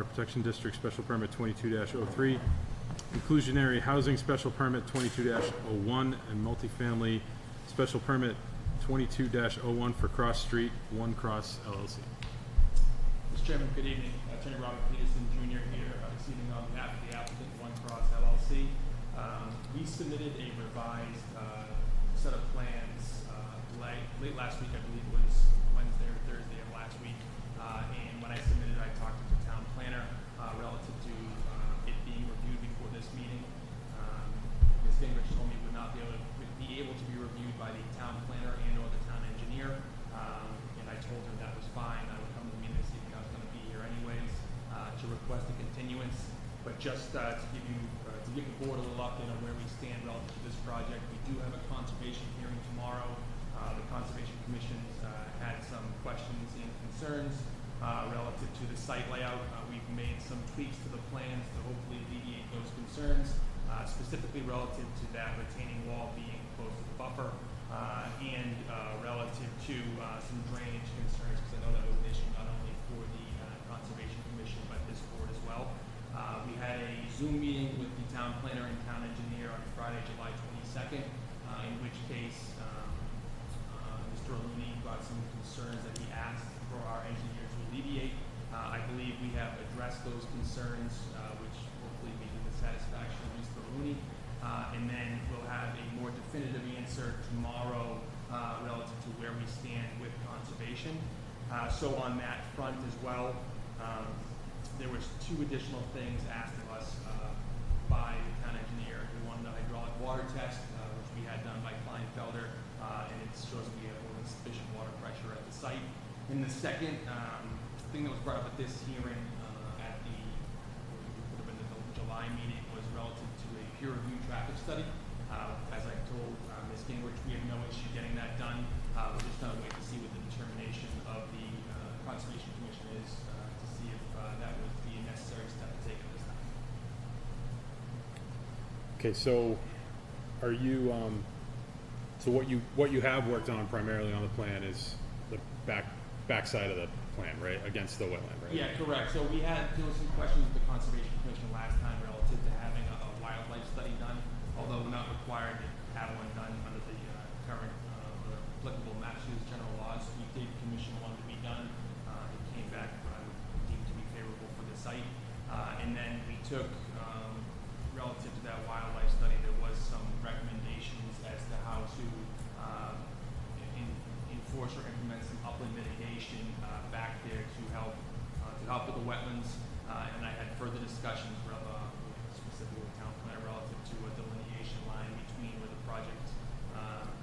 Water Protection District Special Permit 22-03, Inclusionary Housing Special Permit 22-01, and Multifamily Special Permit 22-01 for Cross Street, One Cross LLC. Mr. Chairman, good evening. Attorney Robert Peterson Jr. here, this evening on behalf of the applicant, One Cross LLC. We submitted a revised set of plans late last week, I believe it was Wednesday or Thursday of last week. And when I submitted it, I talked to the town planner relative to it being reviewed before this meeting. Ms. Gingrich told me it would not be able to be reviewed by the town planner and or the town engineer. And I told her that was fine. I would come to the meeting this evening. I was going to be here anyways to request a continuance. But just to give the board a little update on where we stand relative to this project, we do have a conservation hearing tomorrow. The Conservation Commission had some questions and concerns relative to the site layout. We've made some tweaks to the plans to hopefully alleviate those concerns, specifically relative to that retaining wall being close to the buffer, and relative to some drainage concerns, because I know that was an issue not only for the Conservation Commission but this board as well. We had a Zoom meeting with the town planner and town engineer on Friday, July 22nd, in which case Mr. Aluni brought some concerns that he asked for our engineer to alleviate. I believe we have addressed those concerns, which hopefully be to the satisfaction of Mr. Aluni. And then we'll have a more definitive answer tomorrow relative to where we stand with conservation. So on that front as well, there was two additional things asked of us by the town engineer. We wanted a hydraulic water test, which we had done by Kleinfelder, and it shows that we have more than sufficient water pressure at the site. And the second thing that was brought up at this hearing at the July meeting was relative to a peer review traffic study. As I told Ms. Gingrich, we have no issue getting that done. We're just going to wait to see what the determination of the Conservation Commission is to see if that would be a necessary step to take at this time. Okay, so are you, so what you have worked on primarily on the plan is the backside of the plan, right, against the wetland, right? Yeah, correct. So there was some questions with the Conservation Commission last time relative to having a wildlife study done, although we're not required to have one done under the current applicable Massachusetts general laws. We did commission one to be done. It came back what I would deem to be favorable for the site. And then we took, relative to that wildlife study, there was some recommendations as to how to enforce or implement some upland mitigation back there to help with the wetlands. And I had further discussions specifically with town planner relative to a delineation line between where the project,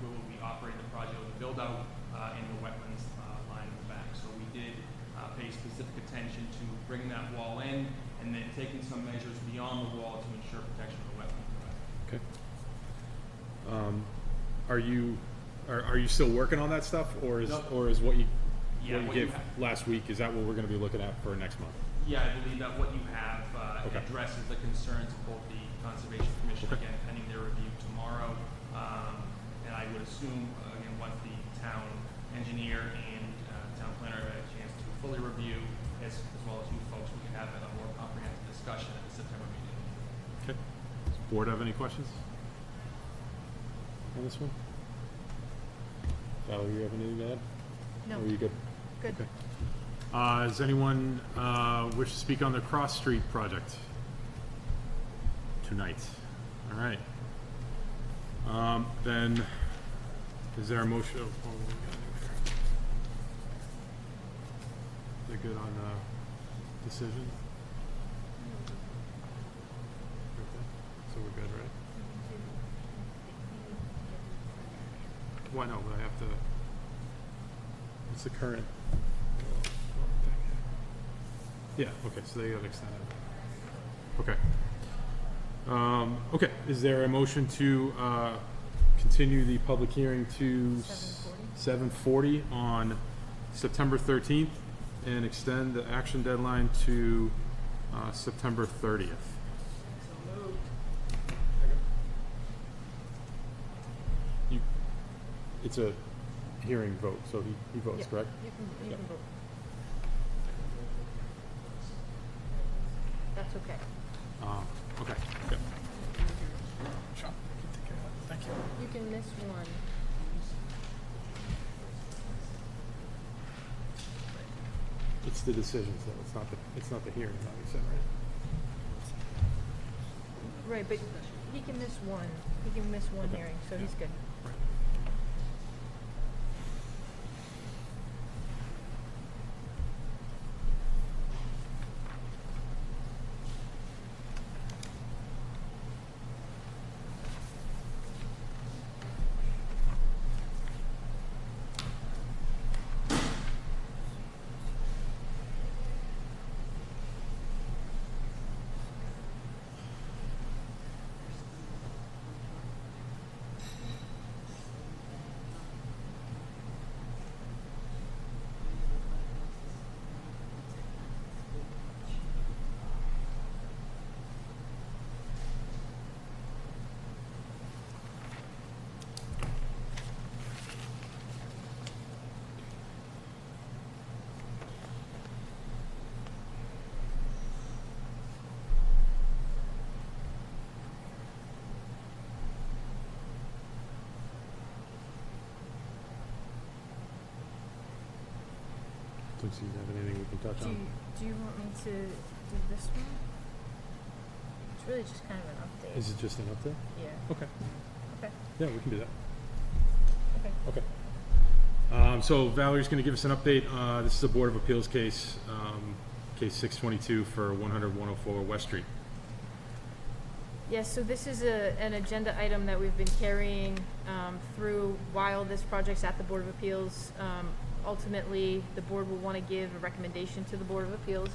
where we'll be operating the project with the build out and the wetlands line in the back. So we did pay specific attention to bringing that wall in and then taking some measures beyond the wall to ensure protection of the wetland. Okay. Are you still working on that stuff, or is Nope. or is what you What gave you have. last week, is that what we're going to be looking at for next month? Yeah, I believe that what you have Okay. addresses the concerns of both the Conservation Commission, Okay. again, pending their review tomorrow. And I would assume, again, once the town engineer and town planner have had a chance to fully review, as well as you folks, we can have a more comprehensive discussion at the September meeting. Okay. Does the board have any questions on this one? Valerie, you have anything to add? No. Or are you good? Good. Okay. Does anyone wish to speak on the Cross Street project tonight? All right. Then, is there a motion? Oh, they're good on decision? Okay. So we're good, right? Why no, but I have to, what's the current? Yeah, okay, so they have extended. Okay. Okay, is there a motion to continue the public hearing to 7:40 on September 13th and extend the action deadline to September 30th? It's a hearing vote, so he votes, Yeah, correct? You can vote. That's okay. Okay, good. Sure, can take care of that. Thank you. You can miss one. It's the decisions, though. It's not the hearing, like you said, right? Right, but he can miss one. He can miss one Okay. hearing, so he's good. Right. Don't seem to have anything we can touch Do on. do you want me to do this one? It's really just kind of an update. Is it just an update? Yeah. Okay. Okay. Yeah, we can do that. Okay. Okay. So Valerie's going to give us an update. This is a Board of Appeals case, case 622 for 100-104 West Street. Yes, so this is an agenda item that we've been carrying through while this project's at the Board of Appeals. Ultimately, the board will want to give a recommendation to the Board of Appeals.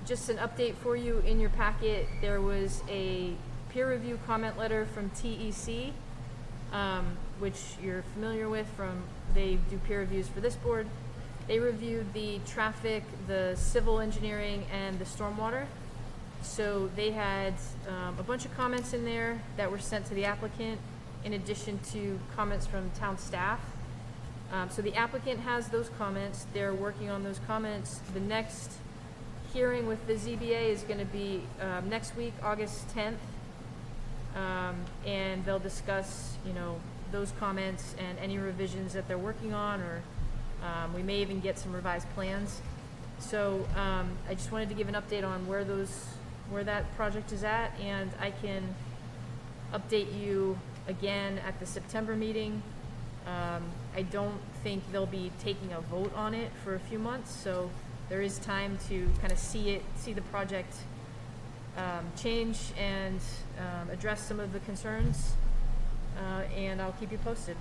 Just an update for you, in your packet, there was a peer review comment letter from TEC, which you're familiar with they do peer reviews for this board. They reviewed the traffic, the civil engineering, and the stormwater. So they had a bunch of comments in there that were sent to the applicant, in addition to comments from town staff. So the applicant has those comments. They're working on those comments. The next hearing with the ZBA is going to be next week, August 10th. And they'll discuss, those comments and any revisions that they're working on, or we may even get some revised plans. So I just wanted to give an update on where that project is at, and I can update you again at the September meeting. I don't think they'll be taking a vote on it for a few months, so there is time to kind of see the project change and address some of the concerns, and I'll keep you posted.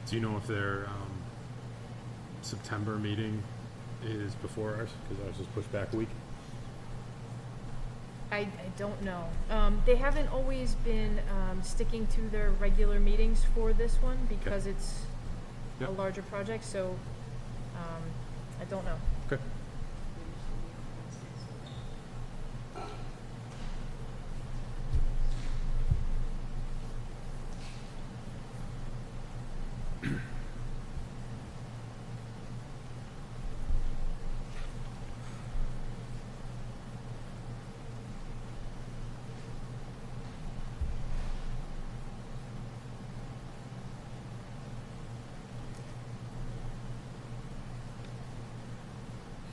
Do you know if their September meeting is before ours? Because ours was pushed back a week. I don't know. They haven't always been sticking to their regular meetings for this one because it's Yep. a larger project, so I don't know. Okay.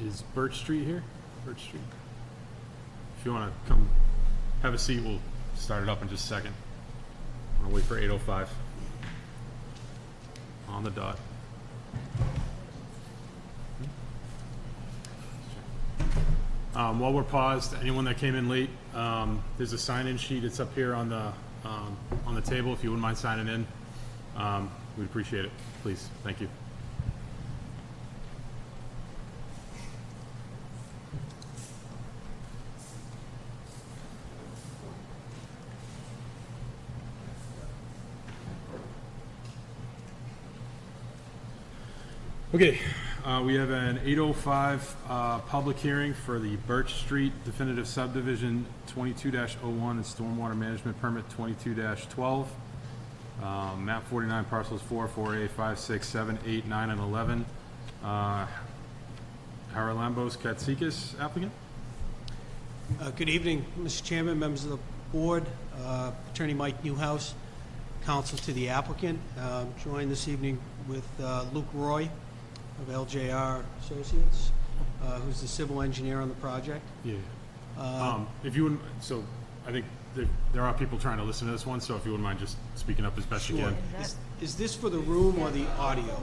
Is Birch Street here? Birch Street. If you want to come have a seat, we'll start it up in just a second. I'm gonna wait for 8:05. On the dot. While we're paused, anyone that came in late, there's a sign-in sheet. It's up here on the table. If you wouldn't mind signing in, we'd appreciate it. Please, thank you. Okay, we have an 8:05 public hearing for the Birch Street definitive subdivision 22-01 and stormwater management permit 22-12. Map 49 parcels 4, 4A, 5, 6, 7, 8, 9, and 11. Haralambos Katsikis applicant? Good evening, Mr. Chairman, members of the board, Attorney Mike Newhouse, counsel to the applicant. Joined this evening with Luke Roy of LJR Associates, who's the civil engineer on the project. Yeah. If you wouldn't, so I think there are people trying to listen to this one, so if you wouldn't mind just speaking up as best you Sure. can. Is this for the room or the audio?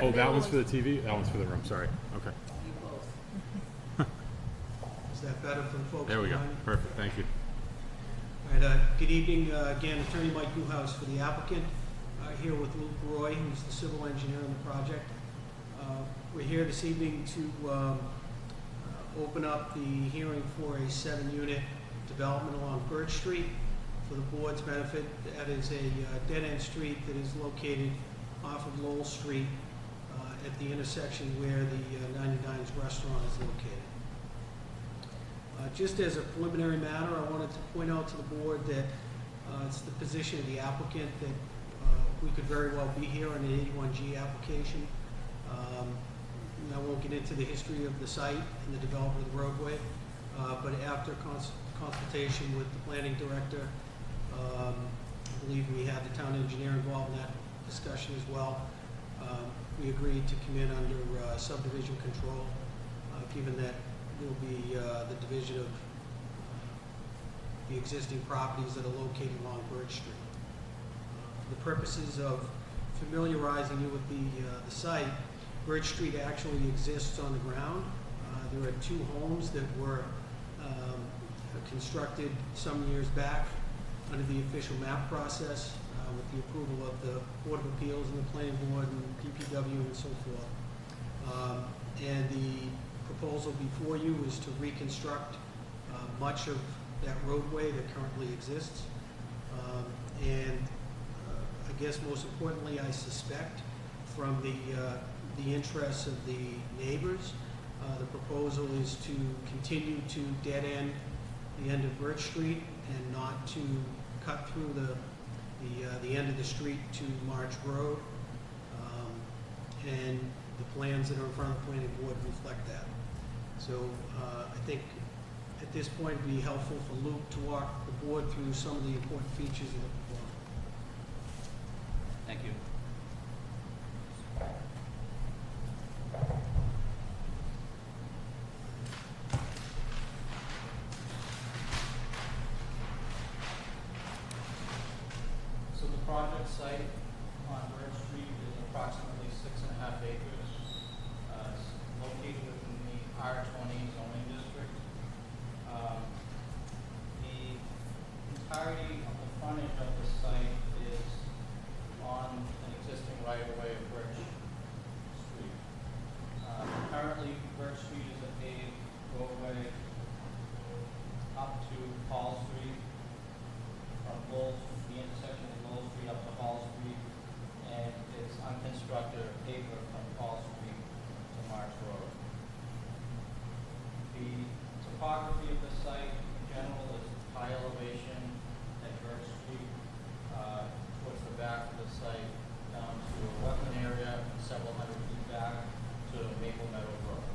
Oh, that one's for the TV? That one's for the room, sorry. Okay. Is that better for the folks There we go. behind me? Perfect, thank you. All right, good evening, again, Attorney Mike Newhouse for the applicant, here with Luke Roy, who's the civil engineer on the project. We're here this evening to open up the hearing for a 7-unit development along Birch Street. For the board's benefit, that is a dead-end street that is located off of Lowell Street at the intersection where the 99's restaurant is located. Just as a preliminary matter, I wanted to point out to the board that it's the position of the applicant that we could very well be here on an 81G application. I won't get into the history of the site and the development of the roadway, but after consultation with the planning director, I believe we had the town engineer involved in that discussion as well. We agreed to come in under subdivision control, given that there will be the division of the existing properties that are located along Birch Street. For the purposes of familiarizing you with the site, Birch Street actually exists on the ground. There are 2 homes that were constructed some years back under the official map process with the approval of the Board of Appeals and the Planning Board and DPW and so forth. And the proposal before you is to reconstruct much of that roadway that currently exists. I guess most importantly, I suspect from the interests of the neighbors, the proposal is to continue to dead end the end of Birch Street and not to cut through the end of the street to March Road. And the plans that are in front of the planning board reflect that. So I think at this point it'd be helpful for Luke to walk the board through some of the important features of the proposal. Thank you. So the project site on Birch Street is approximately 6.5 acres. It's located within the R20 zoning district. The entirety of the frontage of the site is on an existing right-of-way of Birch Street. Currently, Birch Street is a paved roadway up to Hall Street, from the intersection of Lowell Street up to Hall Street, and it's unconstructed or paper from Hall Street to March Road. The topography of the site in general is high elevation at Birch Street, towards the back of the site, down to a wetland area and several hundred feet back to Maple Meadow Road.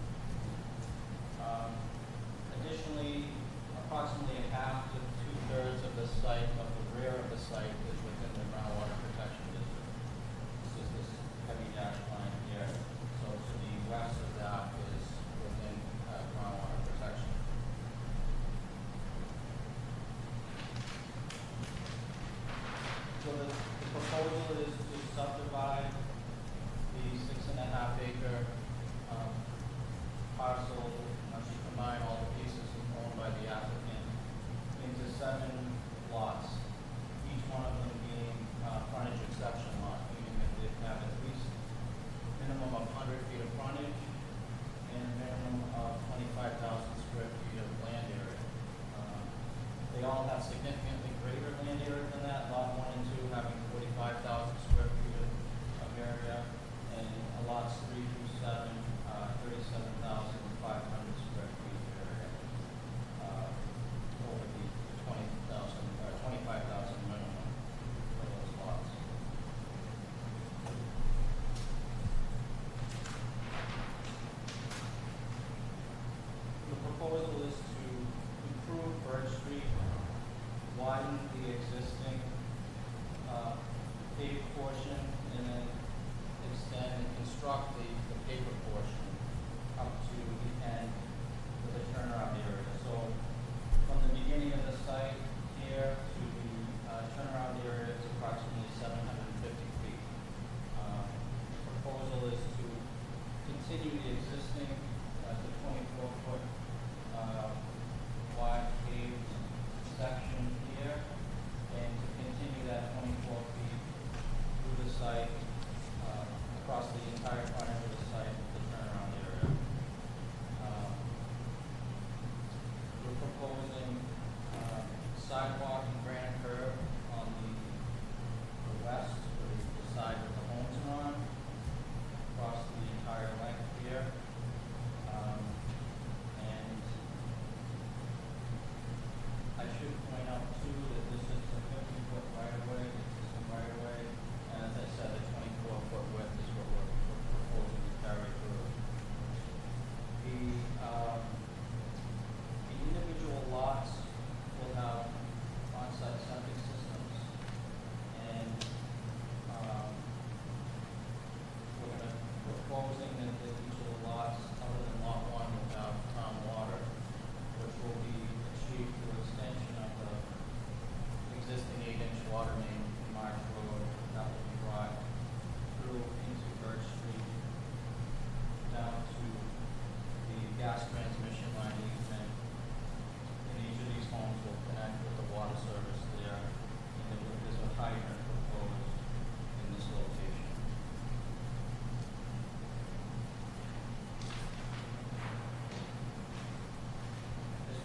Additionally, approximately a half to 2/3 of the site, of the rear of the site, is within the groundwater protection district. This is this heavy dashed line here. So to the west of that is within groundwater protection. So the proposal is to subdivide the 6.5 acre parcel, once you combine all the pieces owned by the applicant, into 7 lots, each one of them being frontage exception lot, meaning that they have at least minimum of 100 feet of frontage and a minimum of 25,000 square feet of land area. They all have significantly greater land area than that, lot 1 and 2 having 45,000 square feet of area, and lots 3 through 7, 37,500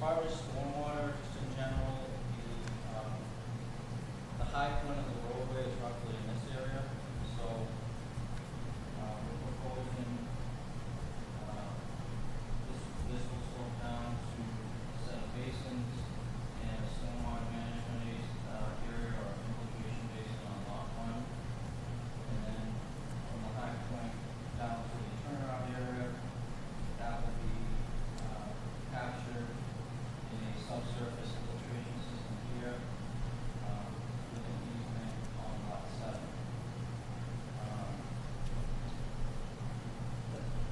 far as stormwater, just in general, the high point of the roadway is roughly in this area, so, we're proposing, this will slope down to a set of basins and a stormwater management area or implication basin on lot one. And then from the high point down to the turnaround area, that will be, captured in a subsurface filtration system here, with an easement on lot 7.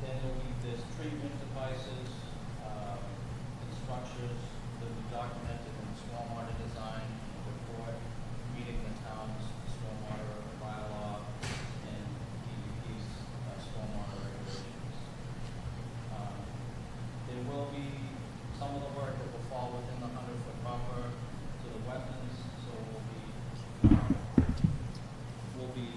Then there'll be this treatment devices, and structures that will be documented in the stormwater design report, meeting the town's stormwater bylaw and DEP's stormwater regulations. There will be some of the work that will fall within the 100-foot buffer to the wetlands, so we'll be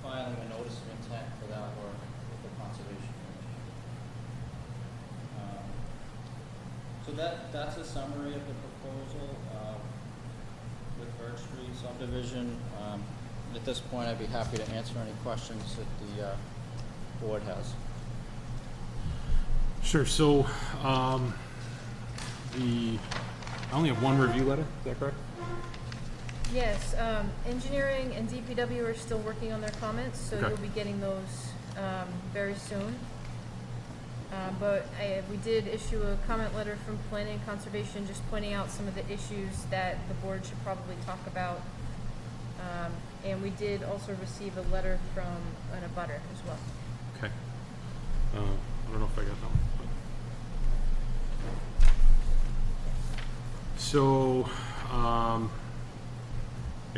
filing a notice of intent for that work with the Conservation Commission. So that's a summary of the proposal with Birch Street subdivision. At this point, I'd be happy to answer any questions that the board has. Sure, so, I only have one review letter, is that correct? Yes, engineering and DPW are still working on their comments, so Okay. you'll be getting those very soon. But we did issue a comment letter from Planning and Conservation, just pointing out some of the issues that the board should probably talk about. And we did also receive a letter from an abutter as well. Okay. I don't know if I got that one. So, I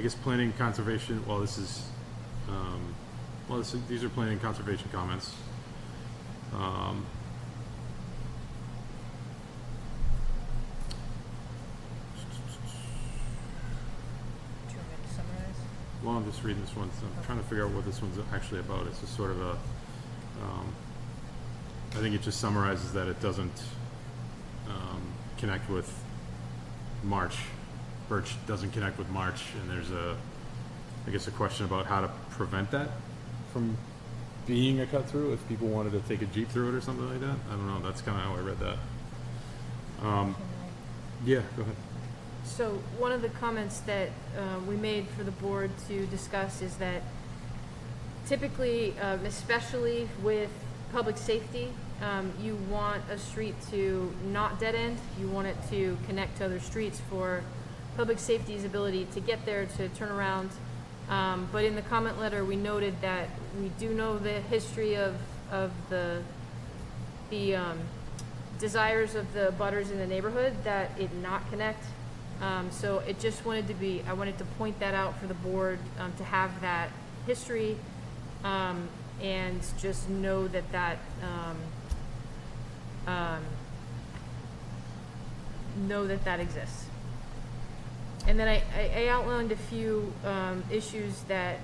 guess planning and conservation, well, this is, these are planning and conservation comments. Do you want me to summarize? Well, I'm just reading this one, so I'm trying to figure out what this one's actually about. It's just sort of a, I think it just summarizes that it doesn't connect with March. Birch doesn't connect with March, and there's I guess a question about how to prevent that from being a cut through if people wanted to take a Jeep through it or something like that. I don't know, that's kind of how I read that. Yeah, go ahead. So one of the comments that we made for the board to discuss is that typically, especially with public safety, you want a street to not dead end. You want it to connect to other streets for public safety's ability to get there, to turn around. But in the comment letter, we noted that we do know the history of the desires of the butters in the neighborhood that it not connect. So it just wanted to be, I wanted to point that out for the board, to have that history, and just know that that exists. And then I outlined a few issues that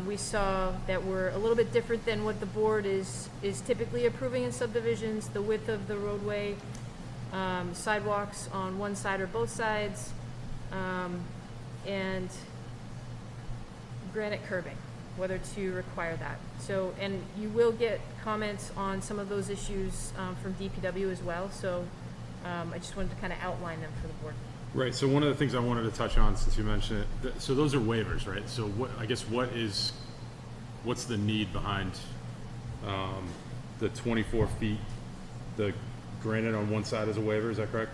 we saw that were a little bit different than what the board is typically approving in subdivisions: the width of the roadway, sidewalks on one side or both sides, and granite curbing, whether to require that. So, and you will get comments on some of those issues from DPW as well. So I just wanted to kind of outline them for the board. Right, so one of the things I wanted to touch on, since you mentioned it, so those are waivers, right? So what's the need behind the 24 feet, the granite on one side is a waiver, is that correct?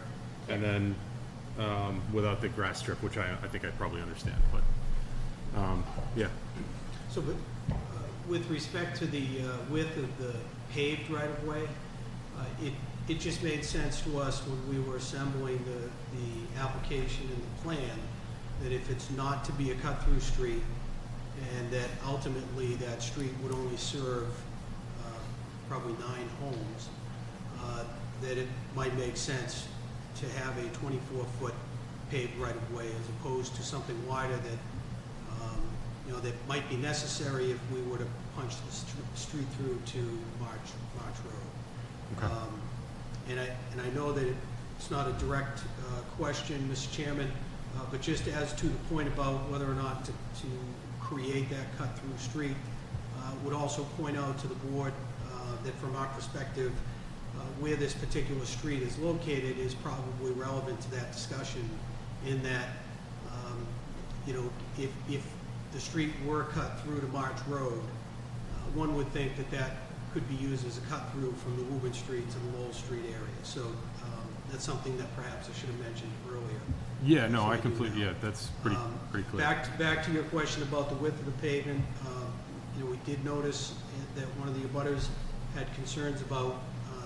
And then without the grass strip, which I think I probably understand, but yeah. So, with respect to the width of the paved right-of-way, it just made sense to us when we were assembling the application and the plan that if it's not to be a cut-through street, and that ultimately that street would only serve probably 9 homes, that it might make sense to have a 24-foot paved right-of-way as opposed to something wider that that might be necessary if we were to punch the street through to March Road. Okay. And I know that it's not a direct question, Mr. Chairman, but just as to the point about whether or not to create that cut-through street, would also point out to the board that from our perspective, where this particular street is located is probably relevant to that discussion in that, you know, if the street were cut through to March Road, one would think that that could be used as a cut-through from the Woburn Street to the Lowell Street area. So that's something that perhaps I should have mentioned earlier. Yeah, no, So I we do completely, now. yeah, that's pretty clear. Back to your question about the width of the pavement, you know, we did notice that one of the abutters had concerns about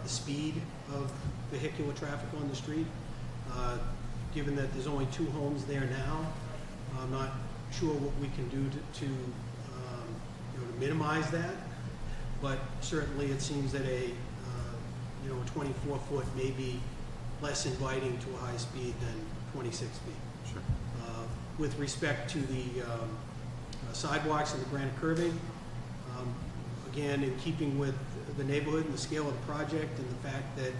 the speed of vehicular traffic on the street. Given that there's only 2 homes there now, I'm not sure what we can do to you know, to minimize that. But certainly it seems that you know, a 24-foot may be less inviting to a high speed than 26 feet. Sure. With respect to the sidewalks and the granite curbing, again, in keeping with the neighborhood and the scale of the project and the fact that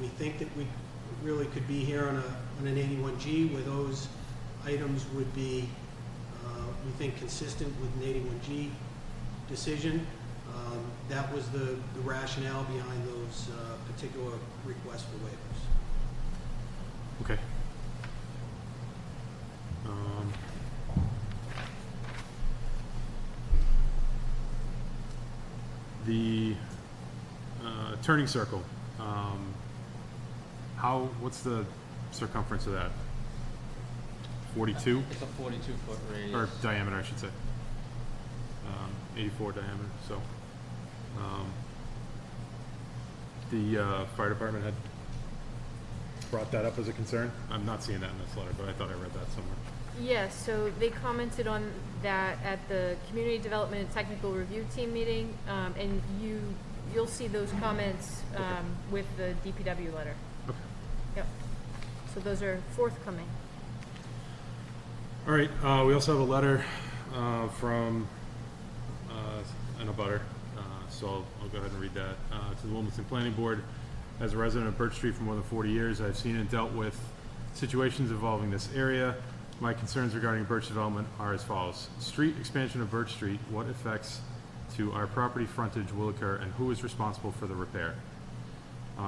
we think that we really could be here on an 81G where those items would be, we think, consistent with an 81G decision. That was the rationale behind those particular requests for waivers. Okay. The turning circle, what's the circumference of that? 42? It's a 42-foot radius. Or diameter, I should say. 84 diameter, so. The fire department had brought that up as a concern. I'm not seeing that in this letter, but I thought I read that somewhere. Yeah, so they commented on that at the Community Development and Technical Review Team meeting, and you'll see those comments with the DPW letter. Okay. Yep. So those are forthcoming. All right, we also have a letter from an abutter, so I'll go ahead and read that. To the Wilmington Planning Board, as a resident of Birch Street for more than 40 years, I've seen and dealt with situations involving this area. My concerns regarding Birch development are as follows. Street expansion of Birch Street, what effects to our property frontage will occur and who is responsible for the repair?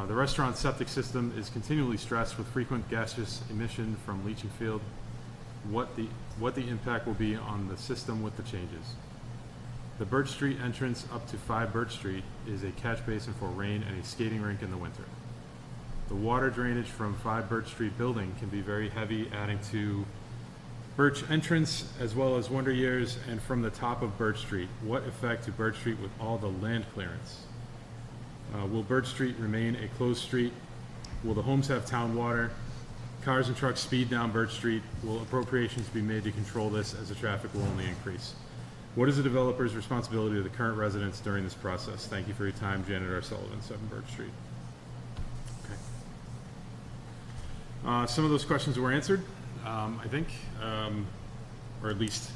The restaurant septic system is continually stressed with frequent gaseous emission from leaching field. What the impact will be on the system with the changes. The Birch Street entrance up to 5 Birch Street is a catch basin for rain and a skating rink in the winter. The water drainage from 5 Birch Street building can be very heavy, adding to Birch entrance as well as wonder years and from the top of Birch Street. What effect to Birch Street with all the land clearance? Will Birch Street remain a closed street? Will the homes have town water? Cars and trucks speed down Birch Street. Will appropriations be made to control this as the traffic will only increase? What is the developer's responsibility to the current residents during this process? Thank you for your time, Janet R. Sullivan, 7 Birch Street. Okay. Some of those questions were answered, I think, or at least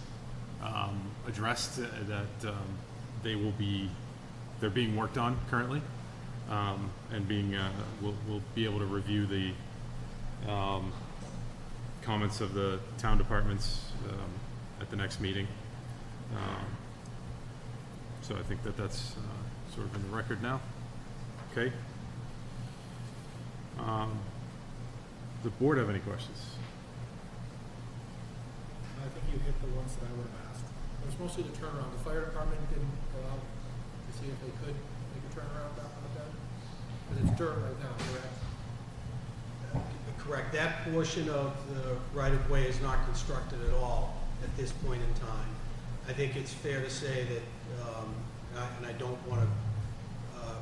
addressed that they're being worked on currently, and we'll be able to review the comments of the town departments at the next meeting. So I think that's sort of in the record now. Okay. The board have any questions? I think you hit the ones that I would have asked. It was mostly the turnaround. The fire department didn't go out to see if they could make a turnaround down like that? Because it's dirt right now, correct? Correct. That portion of the right-of-way is not constructed at all at this point in time. I think it's fair to say that, and I don't want to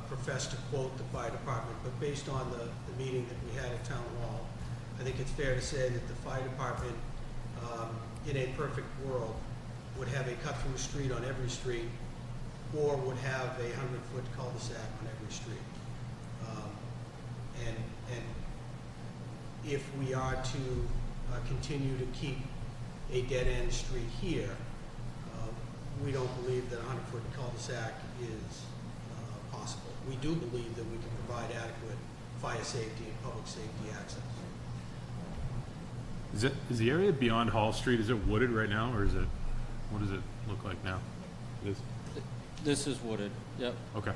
profess to quote the fire department, but based on the meeting that we had at Town Hall, I think it's fair to say that the fire department, in a perfect world, would have a cut-through street on every street, or would have a 100-foot cul-de-sac on every street. And if we are to continue to keep a dead-end street here, we don't believe that a 100-foot cul-de-sac is possible. We do believe that we can provide adequate fire safety and public safety access. Is the area beyond Hall Street, is it wooded right now, or is it, what does it look like now? It is? This is wooded, yep. Okay.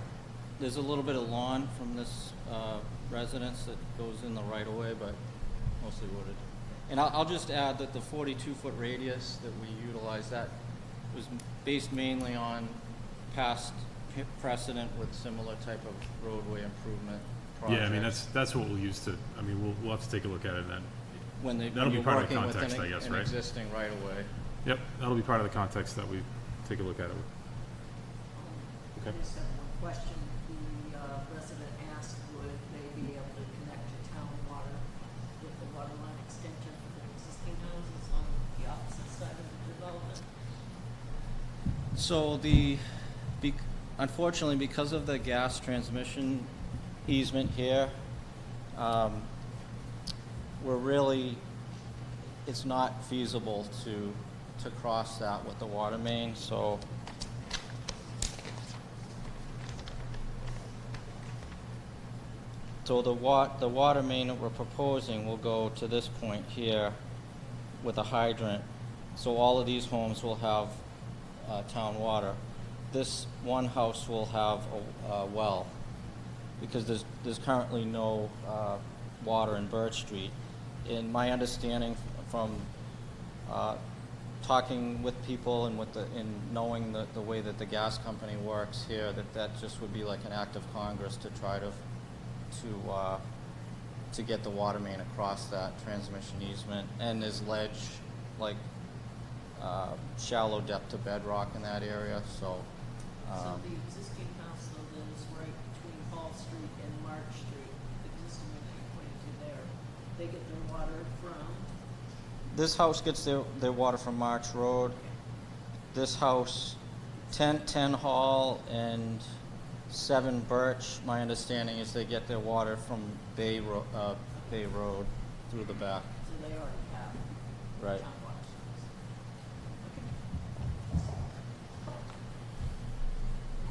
There's a little bit of lawn from this residence that goes in the right of way, but mostly wooded. And I'll just add that the 42-foot radius that we utilize, that was based mainly on past precedent with similar type of roadway improvement projects. Yeah, I mean, that's what we'll use to, I mean, we'll have to take a look at it then. When That'll be you're part of the working with context, I guess, an right? existing right of way. Yep, that'll be part of the context that we take a look at it. I Okay. just have one question. The resident asked, would they be able to connect to town water with the water line extension for the existing houses on the opposite side of the development? So unfortunately, because of the gas transmission easement here, it's not feasible to cross that with the water main, so the water main that we're proposing will go to this point here with a hydrant. So all of these homes will have town water. This one house will have a well, because there's currently no water in Birch Street. In my understanding from talking with people and knowing the way that the gas company works here, that just would be like an act of Congress to try to get the water main across that transmission easement. And there's ledge, like shallow depth to bedrock in that area, so. So the existing house, though, that is right between Hall Street and March Street, the existing one that you pointed to there, they get their water from? This house gets their water from March Road. This house, 10 Hall and 7 Birch, my understanding is they get their water from Bay Road through the back. So they already have Right. town water service.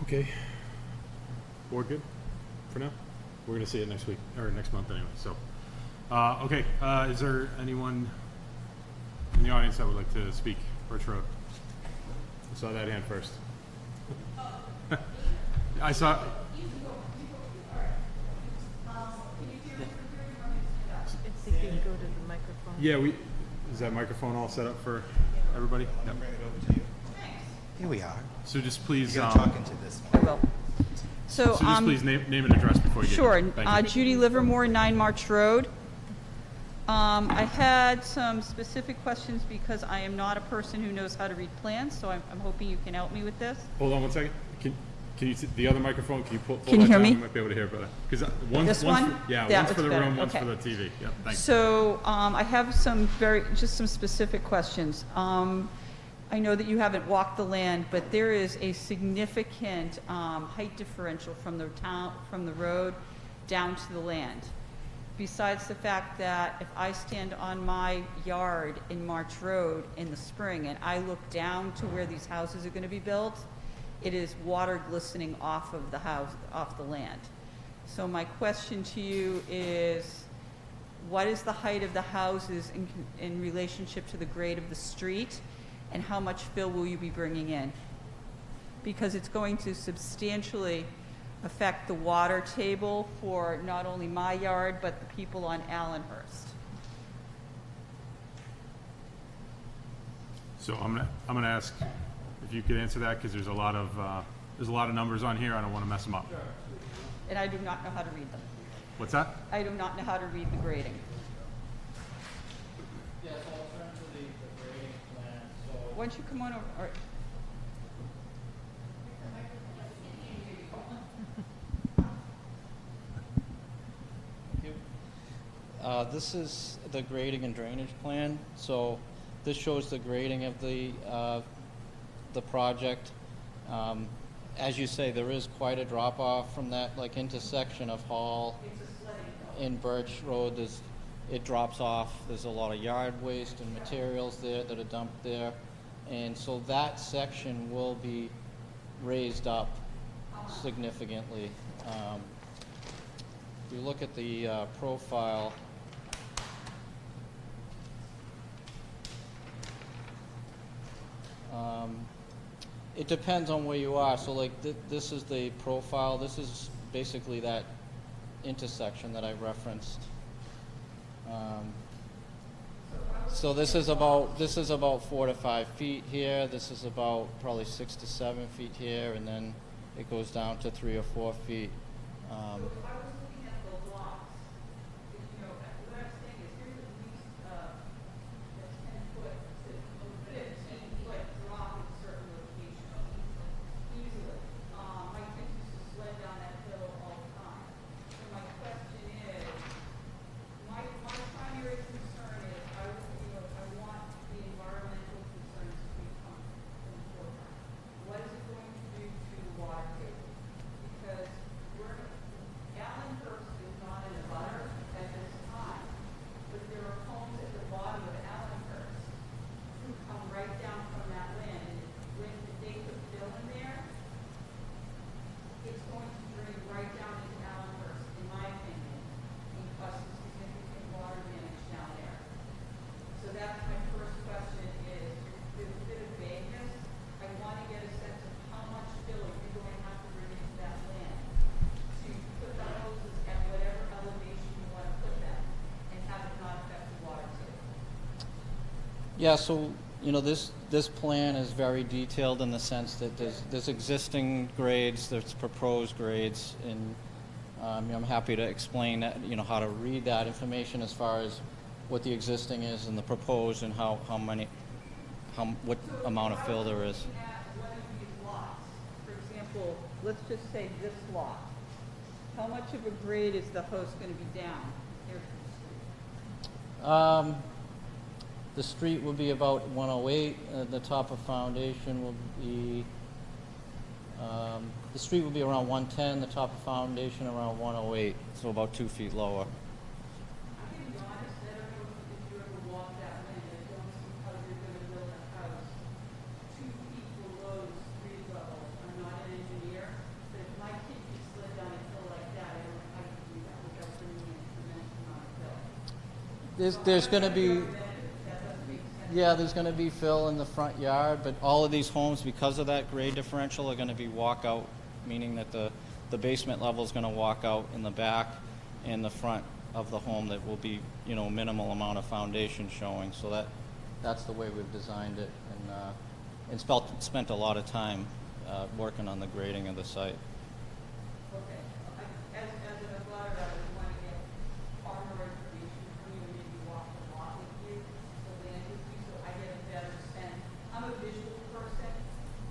Okay. Board good for now? We're gonna see it next week, or next month anyway, so. Okay, is there anyone in the audience that would like to speak? Birch Road. I saw that hand first. I saw. I think you go to the microphone. Yeah, is that microphone all set up for everybody? Yep. Bring it over to you. Here we are. So just please, You're gonna talk into this I one. will. so So, just please name and address before you get sure, into it. Thank you. Judy Livermore, 9 March Road. I had some specific questions because I am not a person who knows how to read plans, so I'm hoping you can help me with this. Hold on one second. Can you the other microphone? Can you pull Can you that hear down? me? You might be able to hear better. Because This one? For, yeah, That one's for looks the better. room, one's Okay. for the TV. Yep. Thanks. So I have some specific questions. I know that you haven't walked the land, but there is a significant height differential from the road down to the land. Besides the fact that if I stand on my yard in March Road in the spring and I look down to where these houses are going to be built, it is water glistening off of the house, off the land. So my question to you is, what is the height of the houses in relationship to the grade of the street, and how much fill will you be bringing in? Because it's going to substantially affect the water table for not only my yard, but the people on Allenhurst. So I'm gonna ask if you could answer that, because there's a lot of numbers on here. I don't want to mess them up. And I do not know how to read them. What's that? I do not know how to read the grading. Yeah, so I'll turn to the grading plan, so. Why don't you come on over, or, Thank you. This is the grading and drainage plan. So this shows the grading of the project. As you say, there is quite a drop off from that intersection of Hall and Birch Road. It drops off. There's a lot of yard waste and materials there that are dumped there. And so that section will be raised up significantly. you look at the profile, it depends on where you are. So like this is the profile. This is basically that intersection that I referenced. So this is about 4 to 5 feet here. This is about probably 6 to 7 feet here, and then it goes down to 3 or 4 feet. So if I was looking at the lots, you know, what I'm saying is here's at least, that's 10 foot, a 15-foot drop in certain locations, easily. My kids used to sled down that hill all the time. So my question is, my primary concern is, I want the environmental concerns to become from the forefront. What is it going to do to the water table? Because Allenhurst is not in a butter at this time, but there are homes at the bottom of Allenhurst who come right down from that land, and when they put fill in there, it's going to drain right down into Allenhurst, in my opinion, and cause some significant water damage down there. So that's my first question is, there's a bit of vagueness. I want to get a sense of how much fill you're going to have to bring into that land to put the hoses at whatever elevation you want to put them and have it not affect the water table. Yeah, so you know this plan is very detailed in the sense that there's existing grades, there's proposed grades, and I'm happy to explain that, you know, how to read that information as far as what the existing is and the proposed and what amount of fill there is. Looking at one of these lots, for example, let's just say this lot, how much of a grade is the hose going to be down here to the street? The street will be about 108. The top of foundation will be, the street will be around 110. The top of foundation around 108, so about 2 feet lower. I'm going to be honest, I don't know if you ever walk that land, I don't see how you're going to build a house 2 feet below the street level. I'm not an engineer, but if my kid could slid down a hill like that, I don't know how you do that without bringing in a tremendous amount of fill. There's going to be, That doesn't make sense. yeah, there's going to be fill in the front yard, but all of these homes, because of that grade differential, are going to be walkout, meaning that the basement level is going to walk out in the back and the front of the home. That will be, you know, minimal amount of foundation showing. So that's the way we've designed it, and spent a lot of time working on the grading of the site. Okay. As an abutter, I would want to get far more information from you, and maybe walk the lot with you, the land with you, so I get a better sense. I'm a visual person,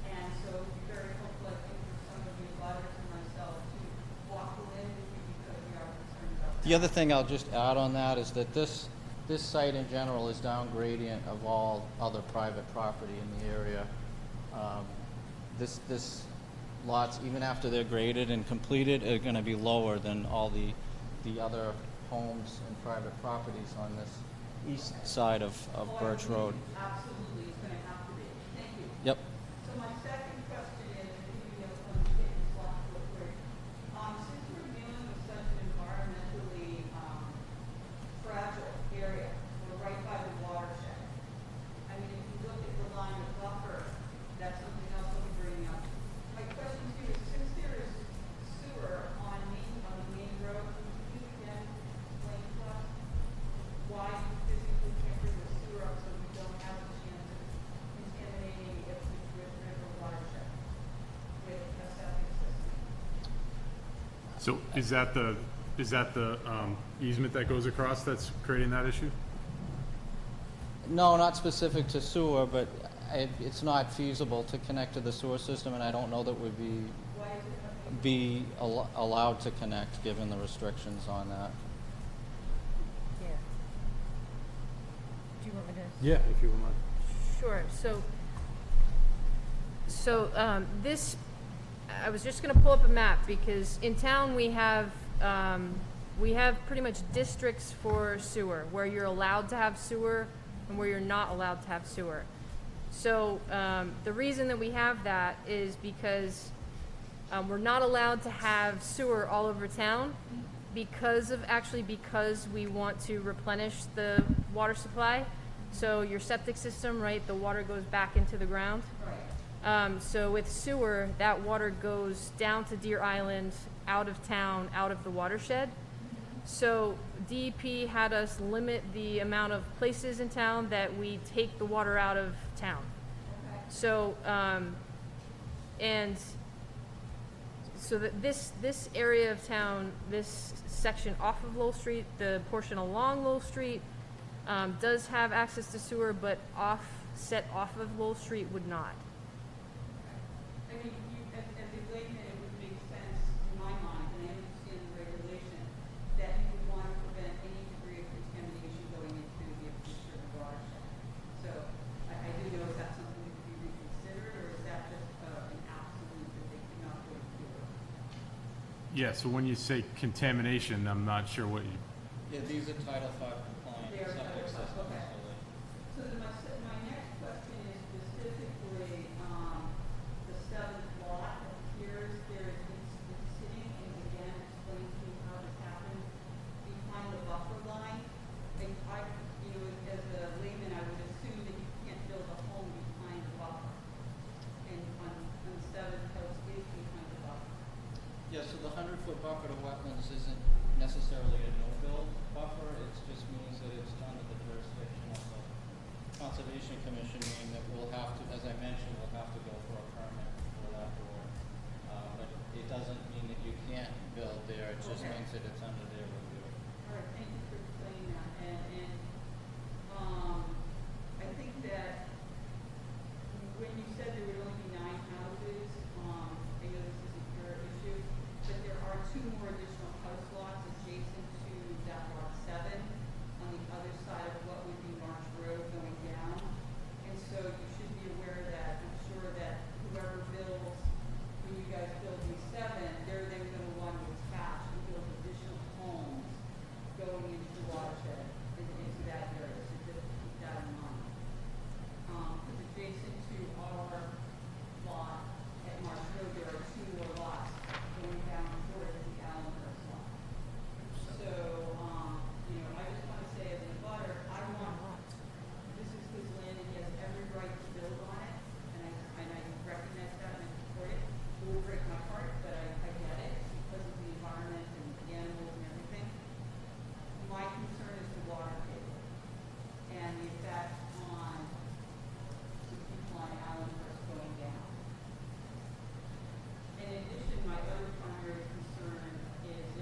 and so it'd be very helpful, I think, for some of the abutters and myself to walk the land with you because we are concerned about that. The other thing I'll just add on that is that this site in general is down gradient of all other private property in the area. This lots, even after they're graded and completed, are going to be lower than all the other homes and private properties on this east side of Birch Road. Absolutely, it's going to have to be. Thank you. Yep. So my second question is, and maybe I'll come to take this off real quick. Since we're dealing with such an environmentally fragile area, we're right by the watershed. I mean, if you look at the line of buffer, that's something else I'll be bringing up. My question to you is, since there is sewer on the main road, can you again explain to us why you physically can't bring the sewer up so we don't have a chance of contaminating the river watershed with a septic system? So is that the easement that goes across that's creating that issue? No, not specific to sewer, but it's not feasible to connect to the sewer system, and I don't know that would Why is it not? allowed to connect given the restrictions on that. Yeah. Do you want me to? Yeah, if you would mind. Sure. So this, I was just going to pull up a map because in town we have pretty much districts for sewer where you're allowed to have sewer and where you're not allowed to have sewer. So the reason that we have that is because we're not allowed to have sewer all over town, because we want to replenish the water supply. So your septic system, right, the water goes back into the ground. Right. So with sewer, that water goes down to Deer Island, out of town, out of the watershed. So DEP had us limit the amount of places in town that we take the water out of town. Okay. So, and so that this area of town, this section off of Lowell Street, the portion along Lowell Street, does have access to sewer, but set off of Lowell Street would not. I mean, as a layman, it would make sense in my mind, and I understand the regulation, that you would want to prevent any degree of contamination going into the district watershed. So I do know, is that something that could be reconsidered, or is that just an absolute that they cannot go through? Yeah, so when you say contamination, I'm not sure what you, Yeah, these are Title V compliant They are septic Title V, systems, okay. so they. So my next question is specifically, the seventh lot appears it's sitting, and again, explain to me how this happened, behind the buffer line. And as a layman, I would assume that you can't build a home behind the buffer. And on the seventh house is behind the buffer. Yeah, so the 100-foot buffer to wetlands isn't necessarily a no-build buffer, it just means that it's under the jurisdiction of the Conservation Commission, meaning that we'll have to, as I mentioned, we'll have to go for a permit for that door. But it doesn't mean that you can't build there, it just Okay. means that it's under their review. All right, thank you for explaining that. And I think that when you said there would only be 9 houses, I know this isn't your issue, but there are 2 more additional house lots adjacent to that lot 7 on the other side of what would be March Road going down. And so you should be aware that, I'm sure that whoever builds, when you guys build these 7, they're then going to want to attach and build additional homes going into the watershed, into that area, so just keep that in mind. Because adjacent to our lot at Marsh Road, there are 2 more lots going down toward the Allenhurst lot. So, I just want to say as an abutter, this is his land and he has every right to build on it, and I recognize that and I support it. It will break my heart, but I get it because of the environment and the animals and everything. My concern is the water table and the effect on the people on Allenhurst going down. In addition, my other primary concern is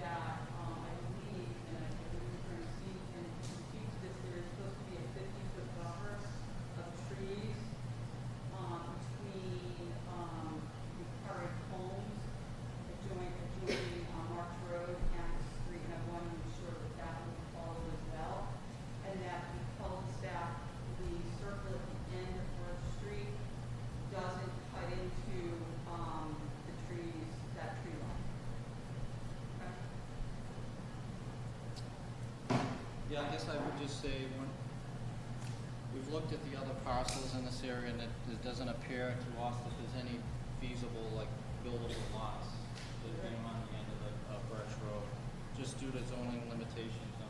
that I believe, and I believe we're going to see, and to speak to this, there is supposed to be a 50-foot buffer of trees between the current homes adjoining March Road and the street, and I want to make sure that that will follow as well, and that the cul-de-sac, the circle at the end of First Street, doesn't cut into the trees, that tree line. Okay. Yeah, I guess I would just say, we've looked at the other parcels in this area, and it doesn't appear to us that there's any feasible, buildable lots that are on the end of the Birch Road, just due to zoning limitations on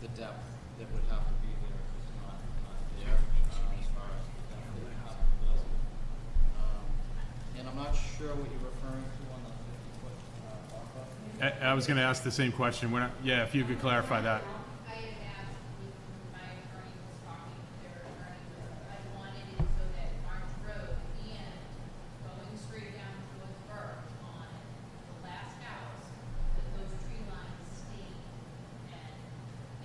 the depth that would have to be there, if it's not there, as far as the depth that would have to build. And I'm not sure what you're referring to on the 50-foot buffer. I was gonna ask the same question. Yeah, if you could clarify that. I had asked when my attorney was talking to their attorney, I wanted it so that March Road and going straight down towards Burke on the last house, that those tree lines stayed and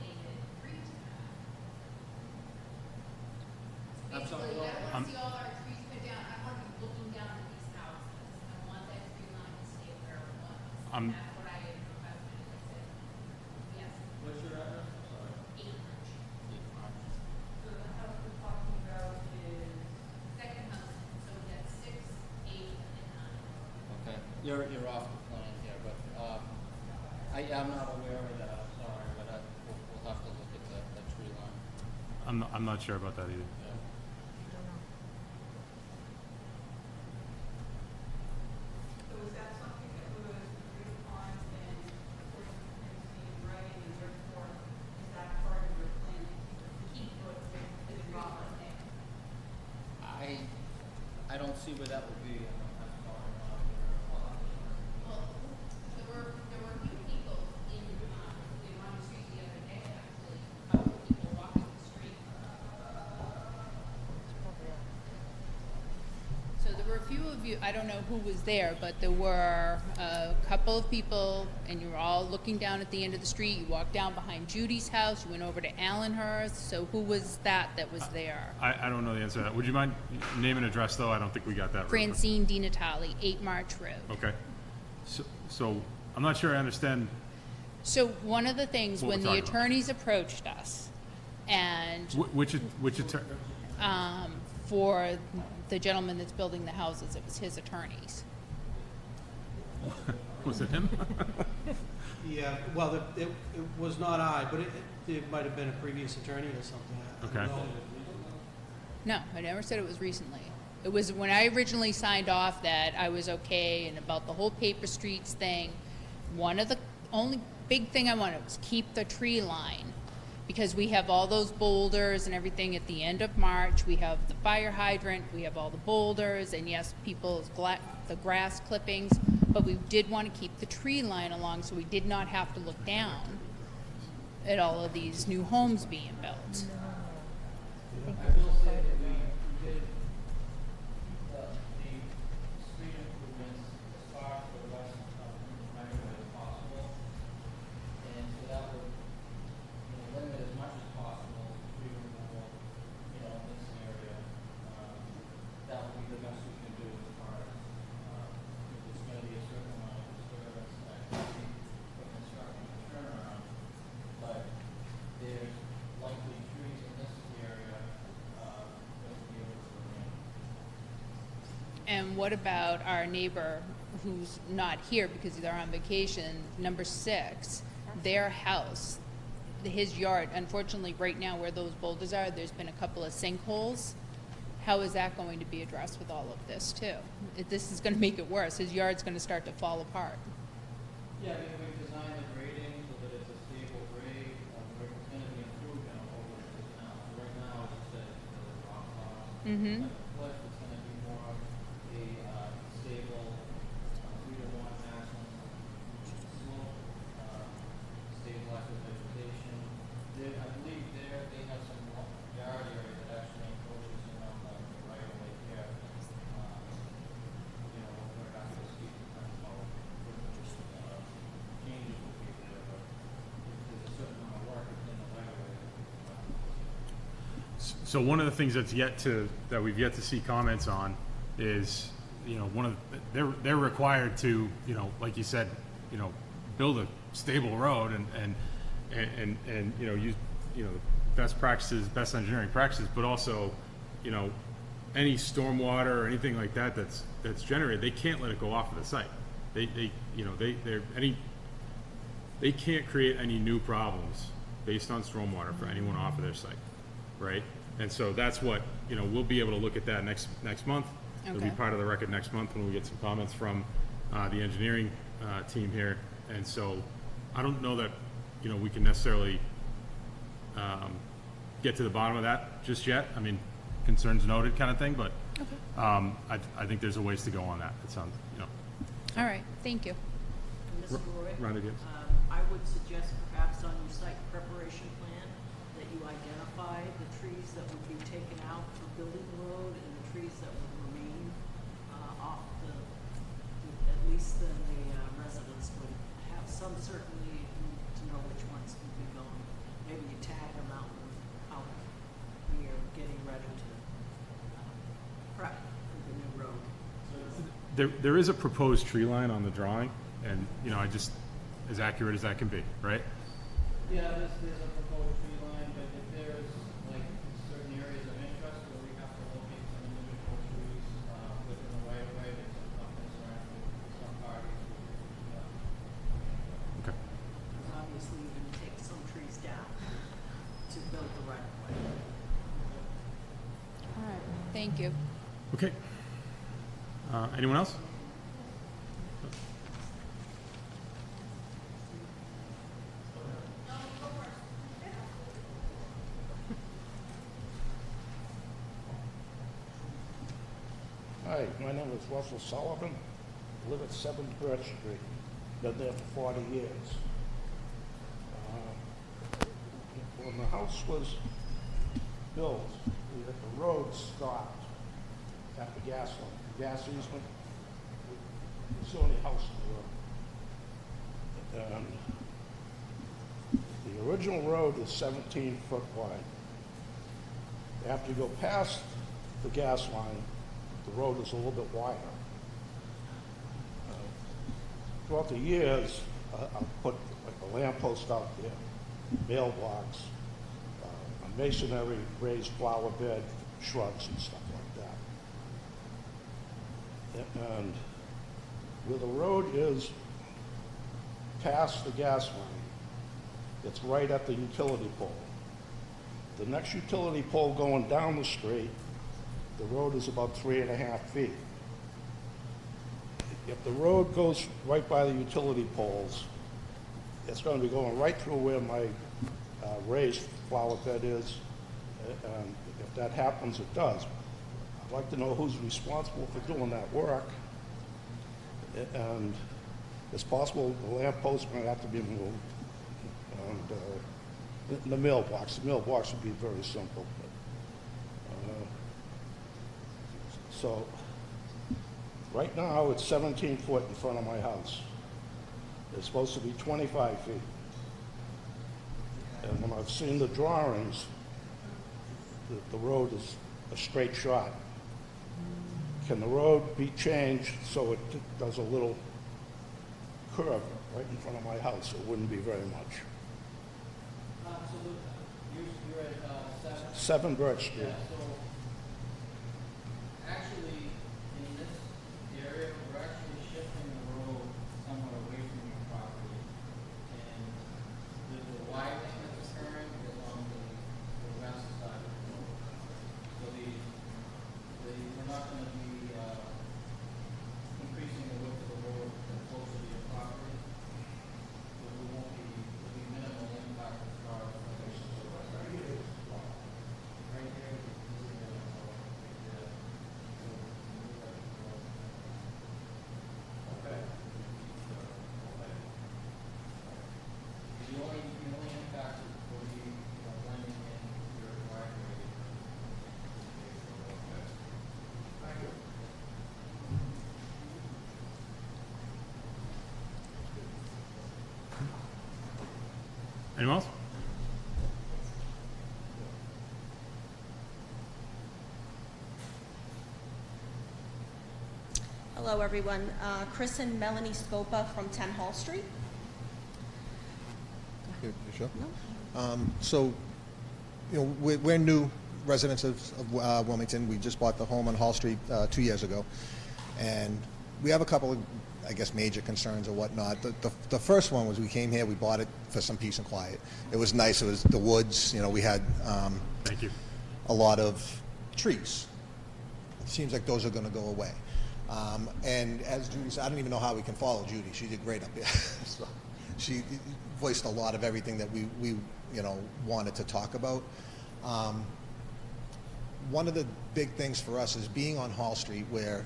they had agreed to that. I'm sorry, Basically, I I'm- want to see all our trees cut down, I want to be looking down at these houses, I want that tree line to stay where it was. I'm- That's what I had requested, I said, yes, What's your address? I'm sorry. acreage. So the house we're talking about is, Second house, so we got 6, 8, and 9. Okay, you're off the plan here, but I'm not aware of that, I'm sorry, but we'll have to look at the tree line. I'm not sure about that either. Yeah. so is that something that would don't see where that would be. Well, there were a few people in Rhode Street the other day, actually, a couple of people walking the street. So there were a few of you, I don't know who was there, but there were a couple of people, and you were all looking down at the end of the street. You walked down behind Judy's house, you went over to Allenhurst, so who was that was there? I don't know the answer to that. Would you mind name and address, though? I don't think we got that. Francine Di Natale, 8 March Road. Okay. So I'm not sure I understand. So one of the things, What we're when the talking about. attorneys approached us, and Which attorney? for the gentleman that's building the houses, it was his attorneys. Was it him? Yeah, well, it was not I, but it might have been a previous attorney or something. I don't Okay. know. No, I never said it was recently. It was when I originally signed off that I was okay, and about the whole paper streets thing, one of the only big thing I wanted was keep the tree line. Because we have all those boulders and everything at the end of March. We have the fire hydrant, we have all the boulders, and yes, the grass clippings, but we did want to keep the tree line along so we did not have to look down at all of these new homes being built. I will say that we did the street improvements as far to the west of right away as possible. And so that would, limit as much as possible tree removal, in this area. That would be the best we can do as far as, if it's gonna be a certain amount of disturbance and activity for construction and turnaround. But there's likely trees in this area, that would be able to remain. And what about our neighbor who's not here because they're on vacation, number 6, their house, his yard, unfortunately right now where those boulders are, there's been a couple of sinkholes. How is that going to be addressed with all of this too? This is gonna make it worse. His yard's gonna start to fall apart. Yeah, we've designed the grading so that it's a stable grade, we're gonna be improving over it now. So right now, as you said, it's a rock bottom. Mm-hmm. At the cliff, it's gonna be more of a, stable, 3-to-1 maximum slope, stabilized with vegetation. I believe they have some yard area that actually encroaches in on the right of way here. We're not gonna speak to them about changes will be there, but if there's a certain amount of work within the right of way. So one of the things that we've yet to see comments on is, they're required to, like you said, build a stable road and use, best practices, best engineering practices, but also, any stormwater or anything like that that's generated, they can't let it go off of the site. They can't create any new problems based on stormwater for anyone off of their site, right? And so that's what, we'll be able to look at that next month. It'll be Okay. part of the record next month when we get some comments from the engineering team here. And so I don't know that, we can necessarily get to the bottom of that just yet. I mean, concerns noted kind of thing, but I think there's a ways to go on that. It sounds, All right, thank you. Ms. Roy, Rhonda, yes. I would suggest perhaps on your site preparation plan that you identify the trees that would be taken out for building the road and the trees that would remain off at least then the residents would have some certainty to know which ones would be going. Maybe you tag them out when you're getting ready to prep for the new road. There is a proposed tree line on the drawing, and, I just, as accurate as that can be, right? Yeah, there's a proposed tree line, but if there's certain areas of interest where we have to locate some individual trees within the right of way, there's some concern with some parties. Okay. Obviously, you're gonna take some trees down to build the right of way. All right, thank you. Okay. Anyone else? Hi, my name is Russell Sullivan. I live at 7 Birch Street. Been there for 40 years. When the house was built, the road stopped at the gas line, the gas easement. It's the only house in the road. And the original road is 17 foot wide. After you go past the gas line, the road is a little bit wider. Throughout the years, I've put like a lamppost out there, mailbox, a masonry raised flower bed, shrubs and stuff like that. And where the road is past the gas line, it's right at the utility pole. The next utility pole going down the street, the road is about 3.5 feet. If the road goes right by the utility poles, it's going to be going right through where my raised flower bed is, and if that happens, it does. I'd like to know who's responsible for doing that work, and it's possible the lamp post might have to be moved, and the mailbox would be very simple. So right now it's 17 foot in front of my house. It's supposed to be 25 feet. And when I've seen the drawings, the road is a straight shot. Can the road be changed so it does a little curve right in front of my house? It wouldn't be very much. Absolutely. You're at 7 Birch Street. Yeah, so actually, in this area, we're actually shifting the road somewhat away from your property. And the widening that's occurring is on the west side of the road. So we're not going to be increasing the width of the road closer to your property. So we won't be, there'll be minimal impact as far as right here. Right here. Okay. The only impact will be blending in your driveway. Thank you. Anyone else? Hello, everyone. Chris and Melanie Scopa from 10 Hall Street. You sure? So, you know, we're new residents of Wilmington. We just bought the home on Hall Street 2 years ago. And we have a couple of, I guess, major concerns or whatnot. The first one was we came here, we bought it for some peace and quiet. It was nice. It was the woods. You know, we had Thank you. a lot of trees. It seems like those are going to go away. And as Judy said, I don't even know how we can follow Judy. She did great up there. So she voiced a lot of everything that we you know, wanted to talk about. One of the big things for us is being on Hall Street, where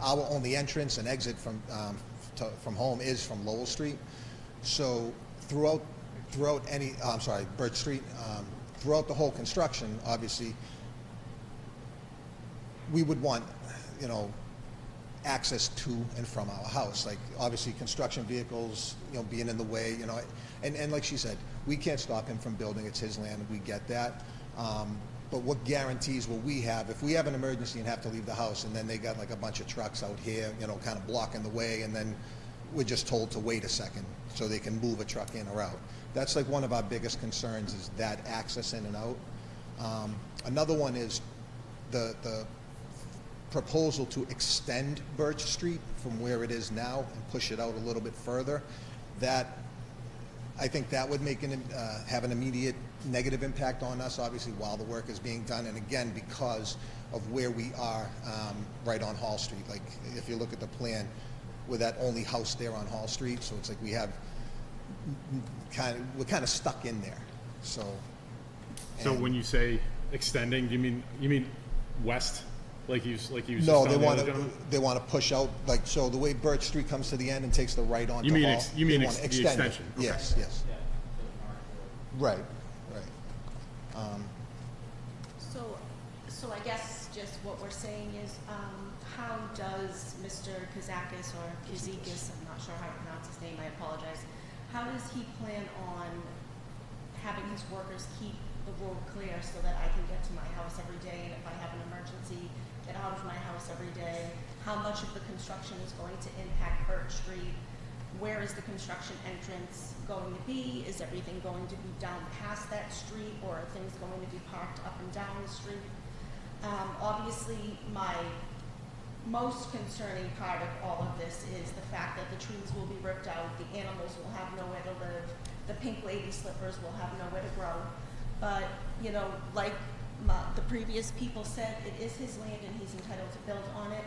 our only entrance and exit from home is from Lowell Street. So throughout Birch Street, throughout the whole construction, obviously, we would want, you know, access to and from our house. Like, obviously, construction vehicles, you know, being in the way, you know, and like she said, we can't stop him from building. It's his land. We get that. But what guarantees will we have if we have an emergency and have to leave the house, and then they got like a bunch of trucks out here, you know, kind of blocking the way, and then we're just told to wait a second so they can move a truck in or out. That's like one of our biggest concerns, is that access in and out. Another one is the proposal to extend Birch Street from where it is now and push it out a little bit further. That, I think that would make have an immediate negative impact on us, obviously, while the work is being done, and again, because of where we are right on Hall Street. Like, if you look at the plan, we're that only house there on Hall Street, so it's like we're kind of stuck in there. So when you say extending, you mean west Like you No, just they telling the want other to, gentleman? they want to push out, like, so the way Birch Street comes to the end and takes the right onto You mean Hall. ex- you mean they ex- wanna the extend it. extension, okay. Yes, yes. Yeah, to the March Road. Right. So I guess just what we're saying is, how does Mr. Kazakis or Kazikis, I'm not sure how to pronounce his name, I apologize. How does he plan on having his workers keep the road clear so that I can get to my house every day, and if I have an emergency, get out of my house every day? How much of the construction is going to impact Birch Street? Where is the construction entrance going to be? Is everything going to be down past that street, or are things going to be parked up and down the street? Obviously, my most concerning part of all of this is the fact that the trees will be ripped out, the animals will have nowhere to live, the pink lady slippers will have nowhere to grow. But, you know, like the previous people said, it is his land and he's entitled to build on it.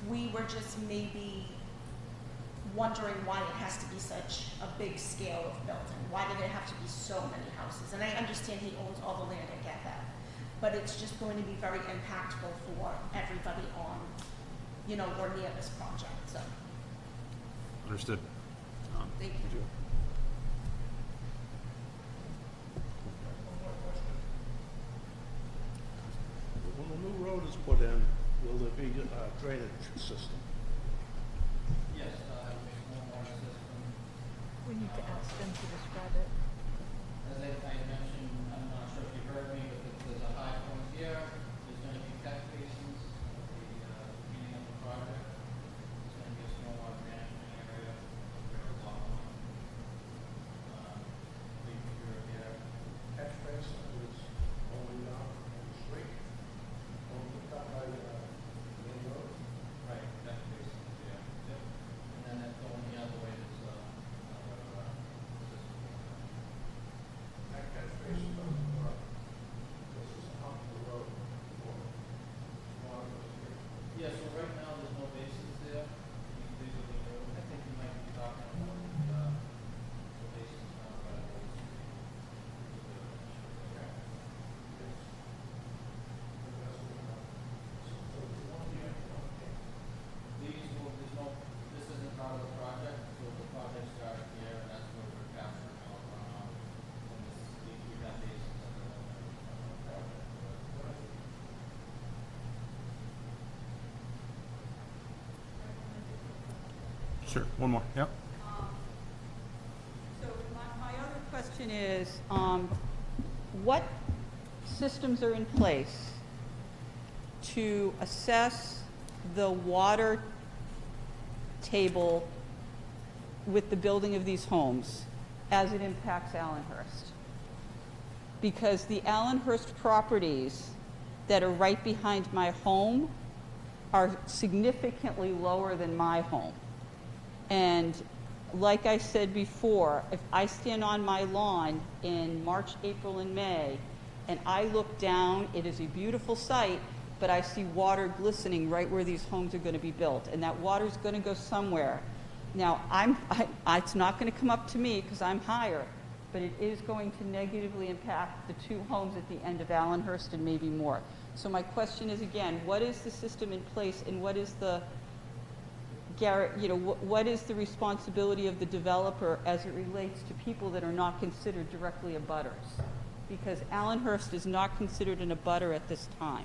We were just maybe wondering why it has to be such a big scale of building. Why did it have to be so many houses? And I understand he owns all the land, I get that. But it's just going to be very impactful for everybody on, you know, or near this project, so, Understood. thank you. When the new road is put in, will there be a drainage system? Yes, stormwater system. We need to ask them to describe it. As I mentioned, I'm not sure if you heard me, but there's a high point here. There's going to be catch basins at the beginning of the project. There's going to be a stormwater management area where the lot line. Big figure here. Catch basin is only down the street, only cut by the main road. Right, catch basin, yeah. Yep. And then that's going the other way, there's another system. That catch basin doesn't work. This is up the road for water goes here. Yeah, so right now, there's no basins there. These are the, I think you might be talking about the basins down by the old street. These will, there's no, this isn't part of the project, so the project started here, and that's where we're capturing all runoff. And this, we got basins in the project. Sure, one more, yep. So my other question is, what systems are in place to assess the water table with the building of these homes as it impacts Allenhurst? Because the Allenhurst properties that are right behind my home are significantly lower than my home. And like I said before, if I stand on my lawn in March, April, and May, and I look down, it is a beautiful sight, but I see water glistening right where these homes are going to be built, and that water's going to go somewhere. Now, it's not going to come up to me because I'm higher, but it is going to negatively impact the two homes at the end of Allenhurst and maybe more. So my question is, again, what is the system in place, and what is the what is the responsibility of the developer as it relates to people that are not considered directly abutters? Because Allenhurst is not considered an abutter at this time.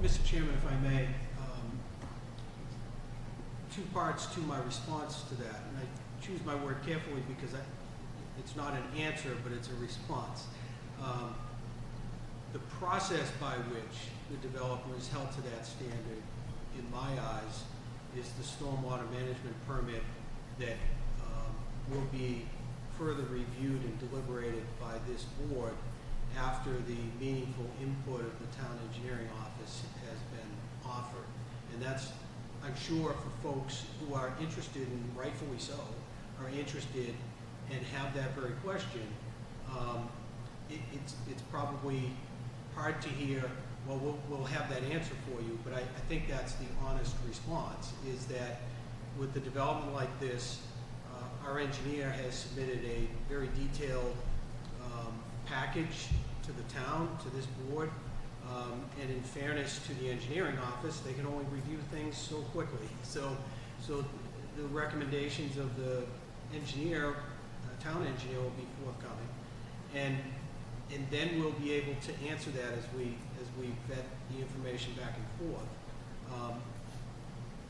Mr. Chairman, if I may, two parts to my response to that, and I choose my word carefully because it's not an answer, but it's a response. The process by which the developer is held to that standard, in my eyes, is the stormwater management permit that will be further reviewed and deliberated by this board after the meaningful input of the town engineering office has been offered. And that's, I'm sure, for folks who are interested, and rightfully so, are interested and have that very question, it's probably hard to hear, well, we'll have that answer for you, but I think that's the honest response, is that with the development like this, our engineer has submitted a very detailed package to the town, to this board, And in fairness to the engineering office, they can only review things so quickly. So the recommendations of the engineer, town engineer, will be forthcoming. And then we'll be able to answer that as we vet the information back and forth.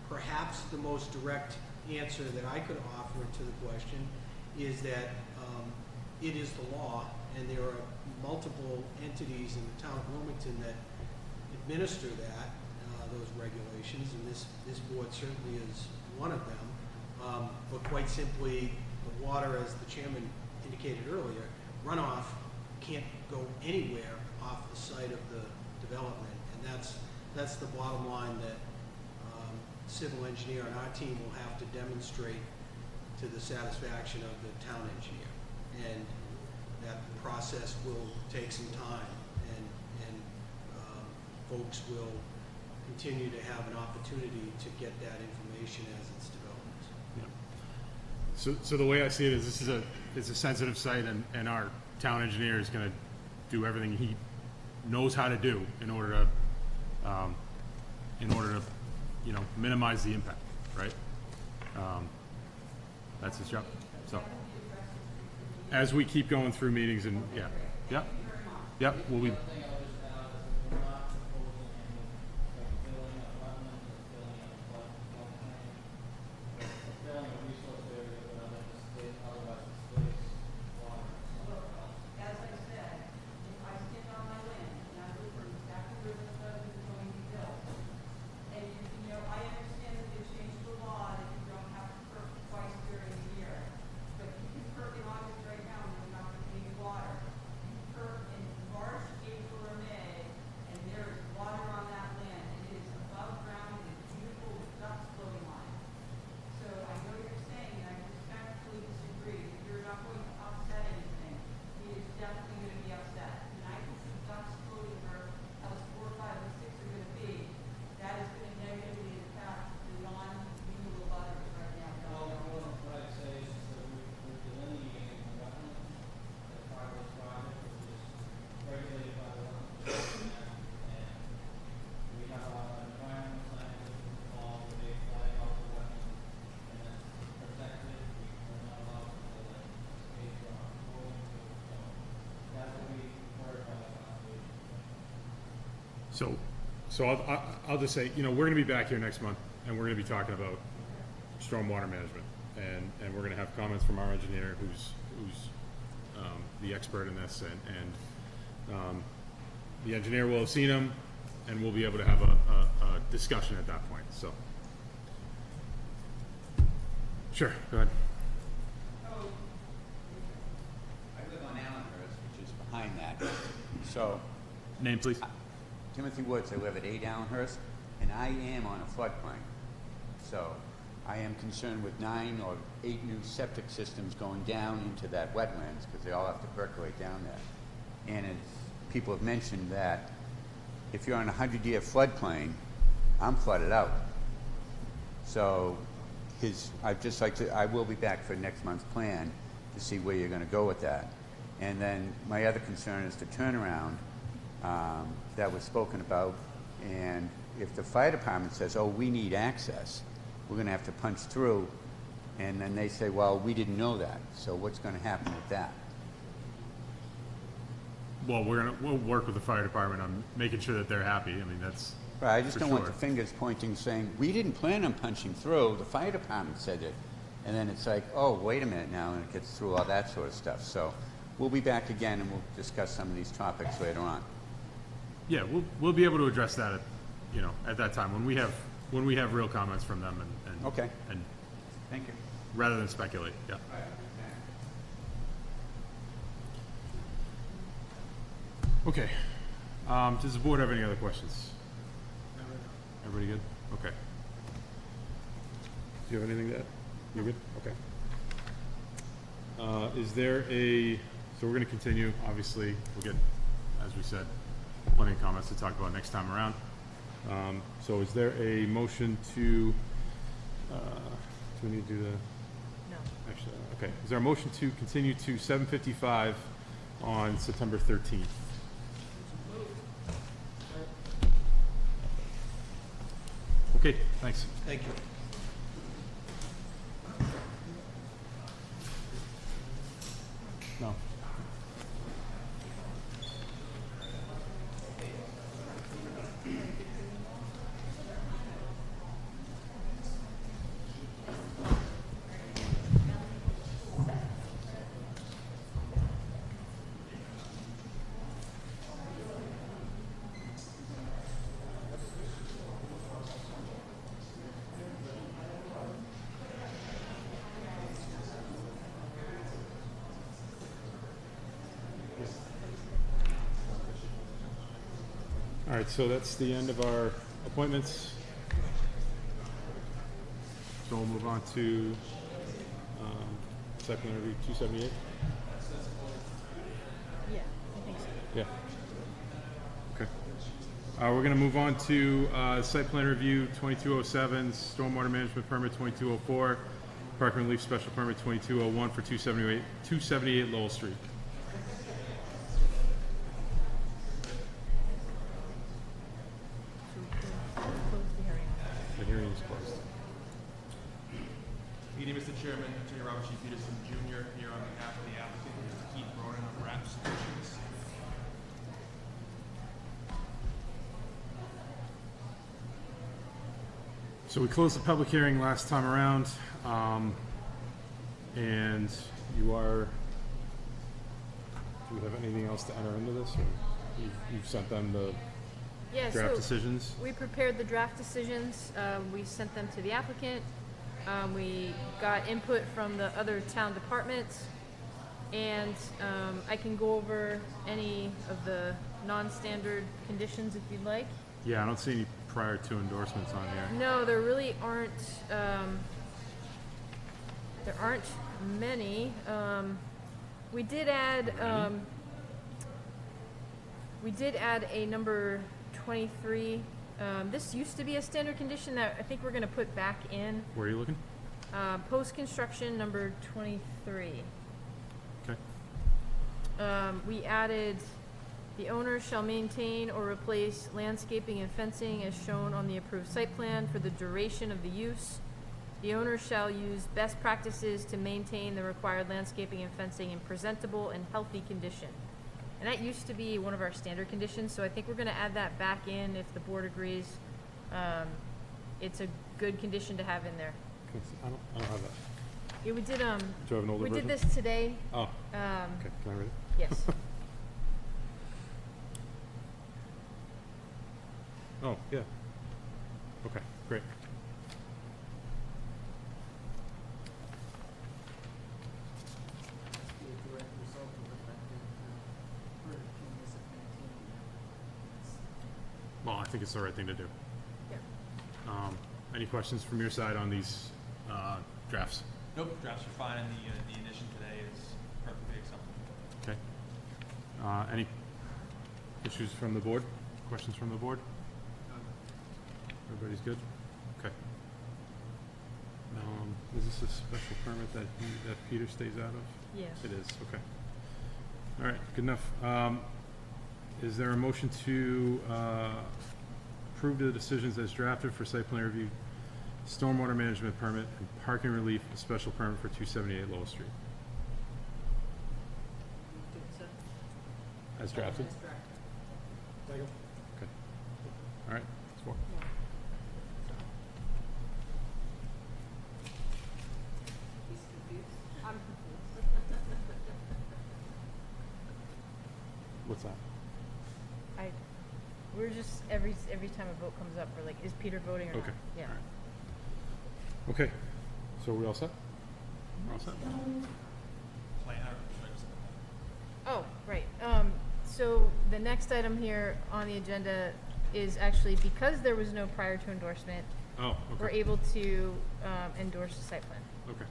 Perhaps the most direct answer that I could offer to the question is that it is the law, and there are multiple entities in the town of Wilmington that administer those regulations, and this board certainly is one of them. But quite simply, the water, as the chairman indicated earlier, runoff can't go anywhere off the site of the development, and that's the bottom line that civil engineer and our team will have to demonstrate to the satisfaction of the town engineer. And that process will take some time, and folks will continue to have an opportunity to get that information as it's developed. Yeah. So the way I see it is, it's a sensitive site, and our town engineer is going to do everything he knows how to do in order to minimize the impact, right? That's his job. So as we keep going through meetings, and we'll be. So I'll just say, we're going to be back here next month, and we're going to be talking about stormwater management, and we're going to have comments from our engineer, who's the expert in this, and the engineer will have seen them, and we'll be able to have a discussion at that point. So, sure, go ahead. I live on Allenhurst, which is behind that. So, name, please. Timothy Woods. I live at 8 Allenhurst, and I am on a floodplain. So I am concerned with 9 or 8 new septic systems going down into that wetlands, because they all have to percolate down there. And as people have mentioned, that if you're on a 100-year floodplain, I'm flooded out. So I will be back for next month's plan to see where you're going to go with that. And then my other concern is the turnaround that was spoken about, and if the fire department says, oh, we need access, we're going to have to punch through, and then they say, well, we didn't know that, so what's going to happen with that? Well, we'll work with the fire department on making sure that they're happy. I mean, that's right. I just don't want sure. the fingers pointing saying, we didn't plan on punching through, the fire department said it, and then it's like, oh, wait a minute now, and it gets through all that sort of stuff. So we'll be back again, and we'll discuss some of these topics later on. Yeah, we'll be able to address that at that time when we have real comments from them, and okay. And thank you. Rather than speculate. Yeah. Okay. Does the board have any other questions? Everybody good? Okay. Do you have anything to add? You're good? Okay. Is there so we're going to continue, obviously. We'll get, as we said, plenty of comments to talk about next time around. So is there a motion to, do we need to do the? No. Actually, okay. Is there a motion to continue to 7:55 on September 13th? Okay, thanks. Thank you. No. All right, so that's the end of our appointments. So we'll move on to site plan review 278. Yeah, I think so. Yeah. Okay. We're going to move on to site plan review 2207, stormwater management permit 2204, parking relief special permit 2201 for 278 Lowell Street. Close the hearing. The hearing is closed. Good evening, Mr. Chairman, Attorney Robert G. Peterson Jr. here on behalf of the applicant, Keith Ronan of Rap Solutions. So we closed the public hearing last time around, and you are, do you have anything else to enter into this, or you've sent them the Yeah, draft so decisions? we prepared the draft decisions. We sent them to the applicant. We got input from the other town departments, and I can go over any of the non-standard conditions if you'd like. Yeah, I don't see any prior to endorsements on here. No, there really aren't. There aren't many. We did add. We did add a number 23. This used to be a standard condition that I think we're going to put back in. Where are you looking? Post-construction number 23. Okay. We added, the owner shall maintain or replace landscaping and fencing as shown on the approved site plan for the duration of the use. The owner shall use best practices to maintain the required landscaping and fencing in presentable and healthy condition. And that used to be one of our standard conditions, so I think we're gonna add that back in if the board agrees. It's a good condition to have in there. I don't have that. Yeah, we did, Do I have an older we version? did this today. Oh, okay, can I read it? Yes. Oh, yeah. Okay, great. Well, I think it's the right thing to do. Yeah. Any questions from your side on these drafts? Nope, drafts are fine, and the addition today is perfectly acceptable. Okay. Any issues from the board? Questions from the board? Everybody's good? Okay. Is this a special permit that Peter stays out of? Yes. It is, okay. All right, good enough. Is there a motion to approve the decisions as drafted for site plan review, stormwater management permit, and parking relief special permit for 278 Lowell Street? As drafted? Second. Okay. All right, it's four. He's confused. I'm confused. What's that? We're just, every time a vote comes up, we're like, is Peter voting or not? Okay. Yeah. All right. Okay, so are we all set? We're all set? Oh, right. So the next item here on the agenda is actually, because there was no prior to endorsement, Oh, we're okay. able to endorse the site plan. Okay.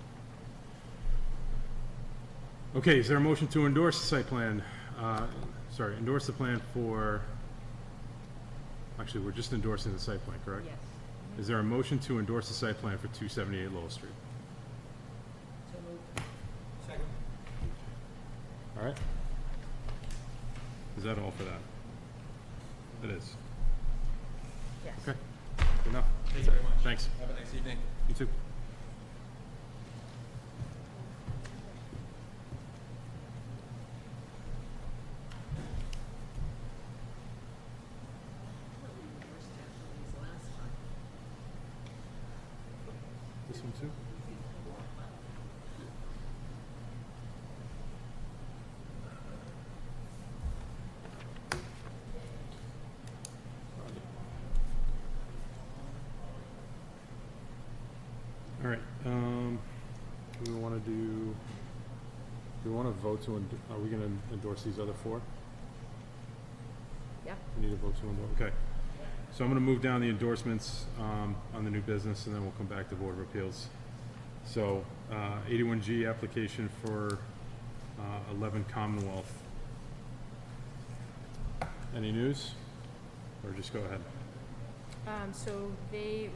Okay, is there a motion to endorse the site plan? Endorse the plan for, actually, we're just endorsing the site plan, correct? Yes. Is there a motion to endorse the site plan for 278 Lowell Street? So moved. Second. All right? Is that all for that? It is. Yes. Okay. Good enough. Thank you very much. Thanks. Have a nice evening. You too. This one too? All right, do we want to do we want to vote to, are we going to endorse these other four? Yeah. We need a vote to endorse, okay. So I'm going to move down the endorsements on the new business, and then we'll come back to Board of Appeals. So, 81G application for 11 Commonwealth. Any news? Or just go ahead? So they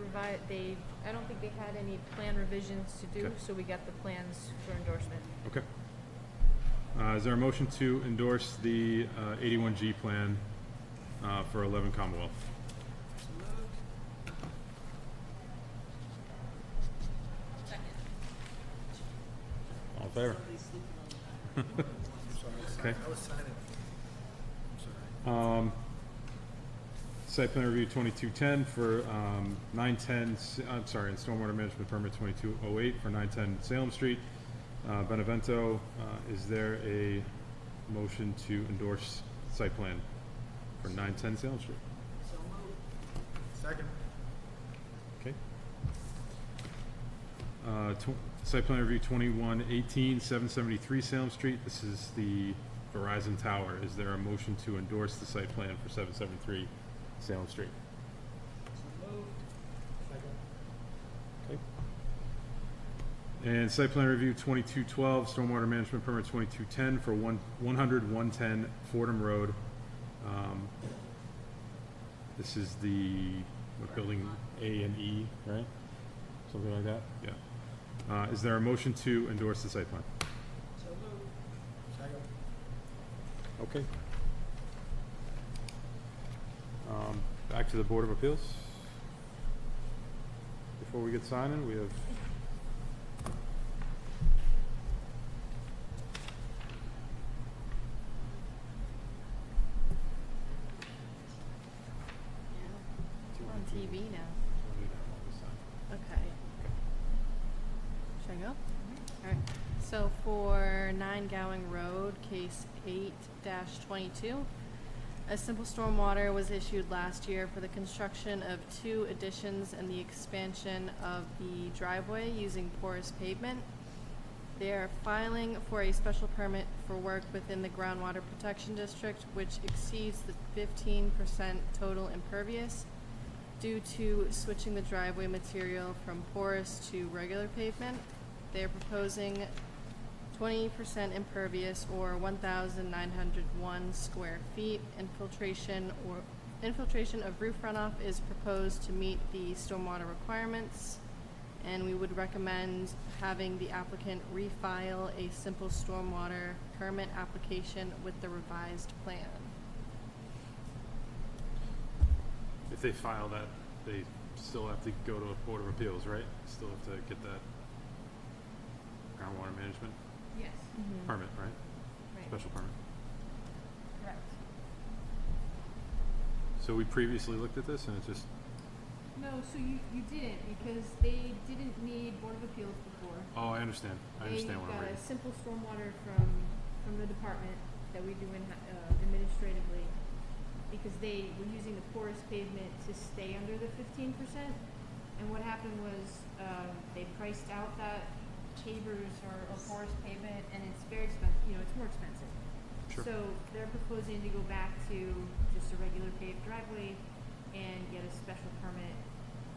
I don't think they had any plan revisions to do, Okay. so we got the plans for endorsement. Okay. Is there a motion to endorse the 81G plan for 11 Commonwealth? All in favor? Okay. I was signing. I'm sorry. Site plan review 2210 for 910, I'm sorry, and stormwater management permit 2208 for 910 Salem Street. Benevento, is there a motion to endorse site plan for 910 Salem Street? So moved. Second. Okay. Site plan review 2118 773 Salem Street. This is the Verizon Tower. Is there a motion to endorse the site plan for 773 Salem Street? So moved. Second. Okay. And site plan review 2212, stormwater management permit 2210 for 110 Fordham Road. This is the, what, building A and E, right? Something like that? Yeah. Is there a motion to endorse the site plan? So moved. Second. Okay. Back to the Board of Appeals. Before we get signing, we have We're on TV now. Okay. Should I go? Alright. So for 9 Gowing Road, case 8-22, a simple stormwater was issued last year for the construction of 2 additions and the expansion of the driveway using porous pavement. They are filing for a special permit for work within the groundwater protection district, which exceeds the 15% total impervious due to switching the driveway material from porous to regular pavement. They are proposing 20% impervious or 1,901 square feet. Infiltration of roof runoff is proposed to meet the stormwater requirements, and we would recommend having the applicant refile a simple stormwater permit application with the revised plan. if they file that, they still have to go to a Board of Appeals, right? Still have to get that groundwater management Yes. permit, right? Right. Special permit. Correct. So we previously looked at this and it just, No, so you didn't, because they didn't need Board of Appeals before. oh, I understand. I understand what I'm They got reading. a simple stormwater from the department that we do administratively, because they were using the porous pavement to stay under the 15%. And what happened was, they priced out that pavers or porous pavement, and it's very expensive, it's more expensive. Sure. So they're proposing to go back to just a regular paved driveway and get a special permit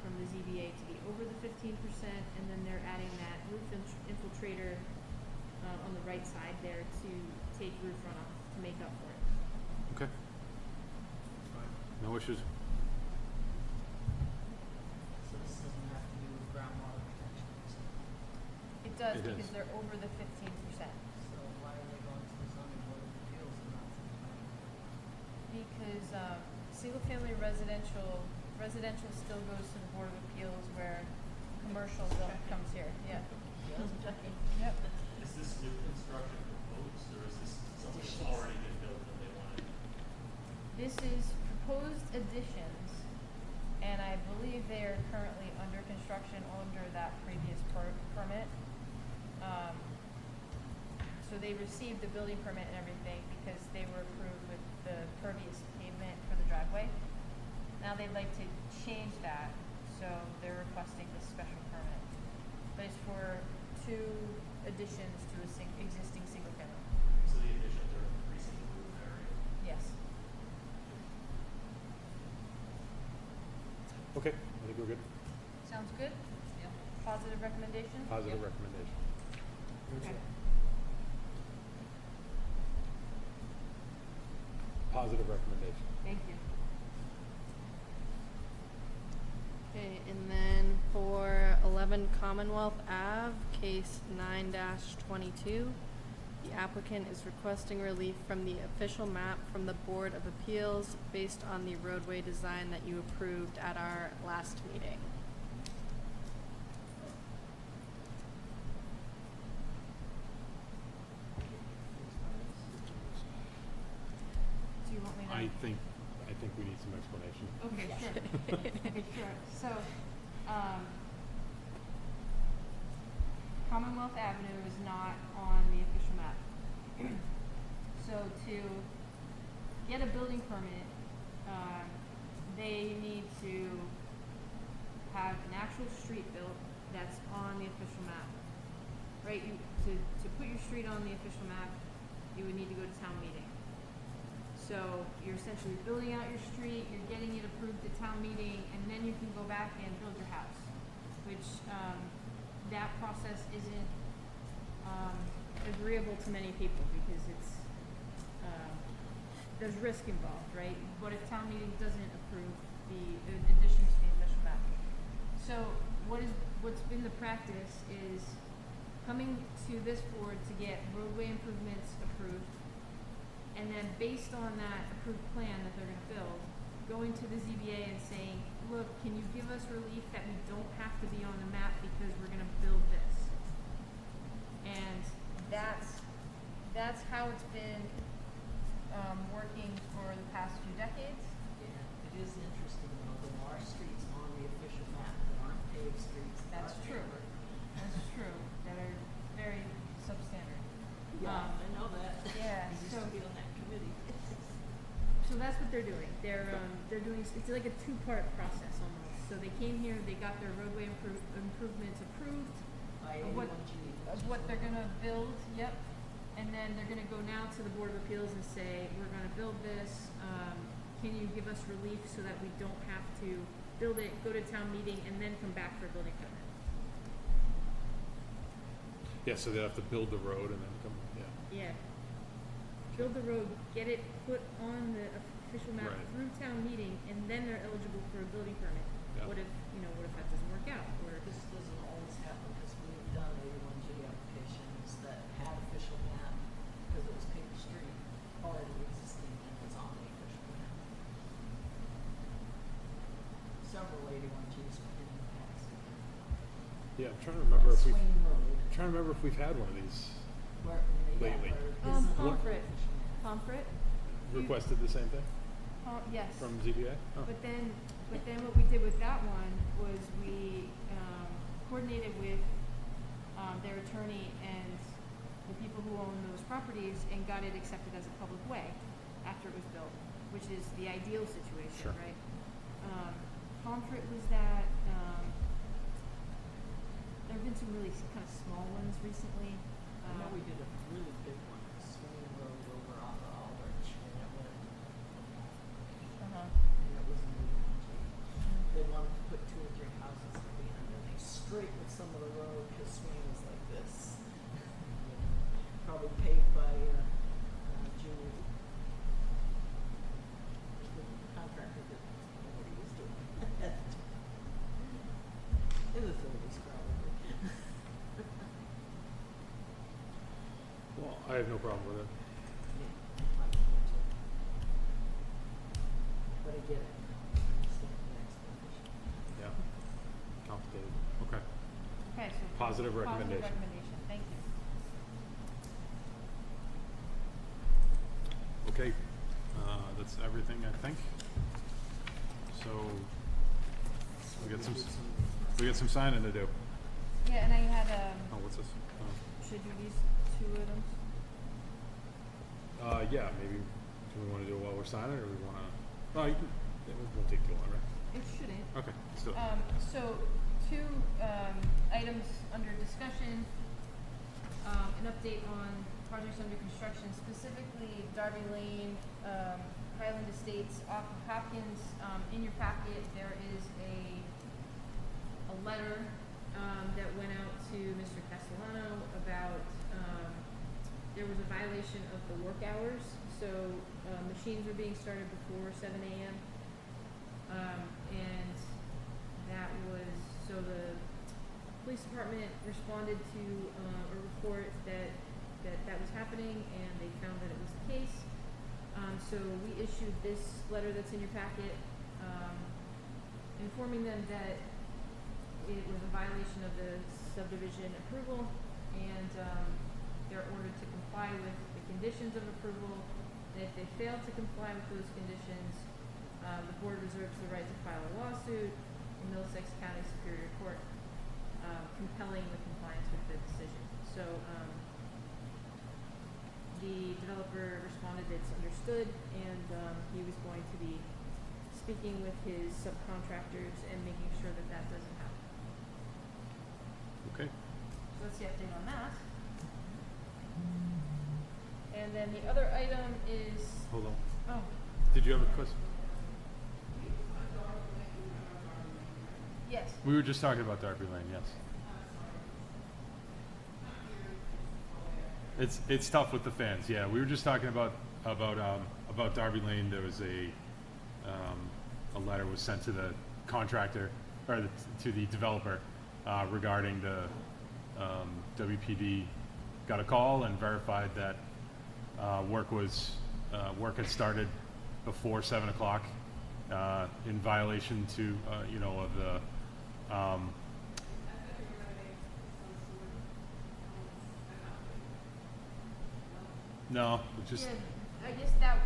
from the ZBA to be over the 15%, and then they're adding that roof infiltrator on the right side there to take roof runoff to make up for it. Okay. No issues? So this doesn't have to do with groundwater protection, It does, It because is. they're over the 15%. so why are they going to the zoning board of appeals and not to the planning board? Because single-family residential Residential still goes to the Board of Appeals where commercial comes here, yeah. Yep. Is this new construction proposed, or is this something that's already been built that they wanted? This is proposed additions, and I believe they are currently under construction under that previous permit. So they received the building permit and everything because they were approved with the pervious pavement for the driveway. Now they'd like to change that, so they're requesting this special permit. But it's for 2 additions to a existing single family. So the additions are increasing the roof area? Yes. Okay, I think we're good. Sounds good? Yeah. Positive recommendation? Positive recommendation. Okay. Positive recommendation. Thank you. Okay, and then for 11 Commonwealth Ave, case 9-22, the applicant is requesting relief from the official map from the Board of Appeals based on the roadway design that you approved at our last meeting. Do you want me to? I think we need some explanation. Okay, sure. Okay, sure. So, Commonwealth Avenue is not on the official map. So to get a building permit, they need to have an actual street built that's on the official map. Right, to put your street on the official map, you would need to go to town meeting. So you're essentially building out your street, you're getting it approved at town meeting, and then you can go back and build your house, which that process isn't agreeable to many people because there's risk involved, right? What if town meeting doesn't approve the additions to the official map? So what's been the practice is coming to this board to get roadway improvements approved. And then based on that approved plan that they're gonna build, going to the ZBA and saying, look, can you give us relief that we don't have to be on the map because we're gonna build this? And that's how it's been working for the past few decades. Yeah, it is interesting though, there are streets on the official map that aren't paved streets. That's true. That's true, that are very substandard. Yeah, I know that. Yeah, I used so- to be on that committee. So that's what they're doing. They're doing, it's like a 2-part process almost. So they came here, they got their roadway improvements approved By of what, 81G. of what they're gonna build, yep. And then they're gonna go now to the Board of Appeals and say, we're gonna build this, can you give us relief so that we don't have to build it, go to town meeting, and then come back for a building permit? Yeah, so they have to build the road and then come, yeah. Yeah. Build the road, get it put on the official map Right. through town meeting, and then they're eligible for a building permit. Yeah. What if that doesn't work out, or This doesn't always happen because we've done 81G applications that had official map because it was paper street already existing and was on the official map. Several 81Gs in the past. Yeah, I'm trying to remember if we've, Swing Road, I'm trying to remember if we've had one of these where, Lately. where isn't on the Pomfret. official map. Pomfret? requested the same thing Yes. from ZBA? Oh. But then what we did with that one was we coordinated with their attorney and the people who own those properties and got it accepted as a public way after it was built, which is the ideal situation, Sure. right? Pomfret was that. There have been some really kind of small ones recently. I know we did a really big one, Swing Road over off of Aldrich, and it went, Uh-huh. and it was an 81G. They wanted to put 2 or 3 houses at the end, and they straightened some of the road, cause Swing was like this. Probably paved by, Junior. The contractor didn't know what he was doing. In the 30s, probably. Well, I have no problem with it. But I get it. I understand the explanation. Positive recommendation. Positive recommendation, thank you. Okay, that's everything, I think. So, we got some signing to do. Yeah, and I had, Oh, what's this? should do these two items? Yeah, maybe, do we wanna do it while we're signing, or we wanna, well, you can, it won't take too long, right? It shouldn't. Okay, let's do it. So, two, items under discussion, an update on projects under construction, specifically Darby Lane, Highland Estates off of Hopkins. In your packet, there is a letter, that went out to Mr. Castellano about, there was a violation of the work hours, so, machines were being started before 7 a.m. And that was, so the police department responded to, a report that was happening, and they found that it was the case. So we issued this letter that's in your packet, informing them that it was a violation of the subdivision approval, and they're ordered to comply with the conditions of approval. And if they fail to comply with those conditions, the board reserves the right to file a lawsuit in Middlesex County Superior Court, compelling the compliance with the decision. So the developer responded it's understood, and he was going to be speaking with his subcontractors and making sure that that doesn't happen. Okay. So that's the update on that. And then the other item is, Hold on. oh, Did you have a question? yes. We were just talking about Darby Lane, yes. It's tough with the fans, yeah. We were just talking about Darby Lane. There was a letter was sent to the contractor, or to the developer, regarding the WPD got a call and verified that work had started before 7 o'clock, in violation to of the no, it just Yeah, I guess that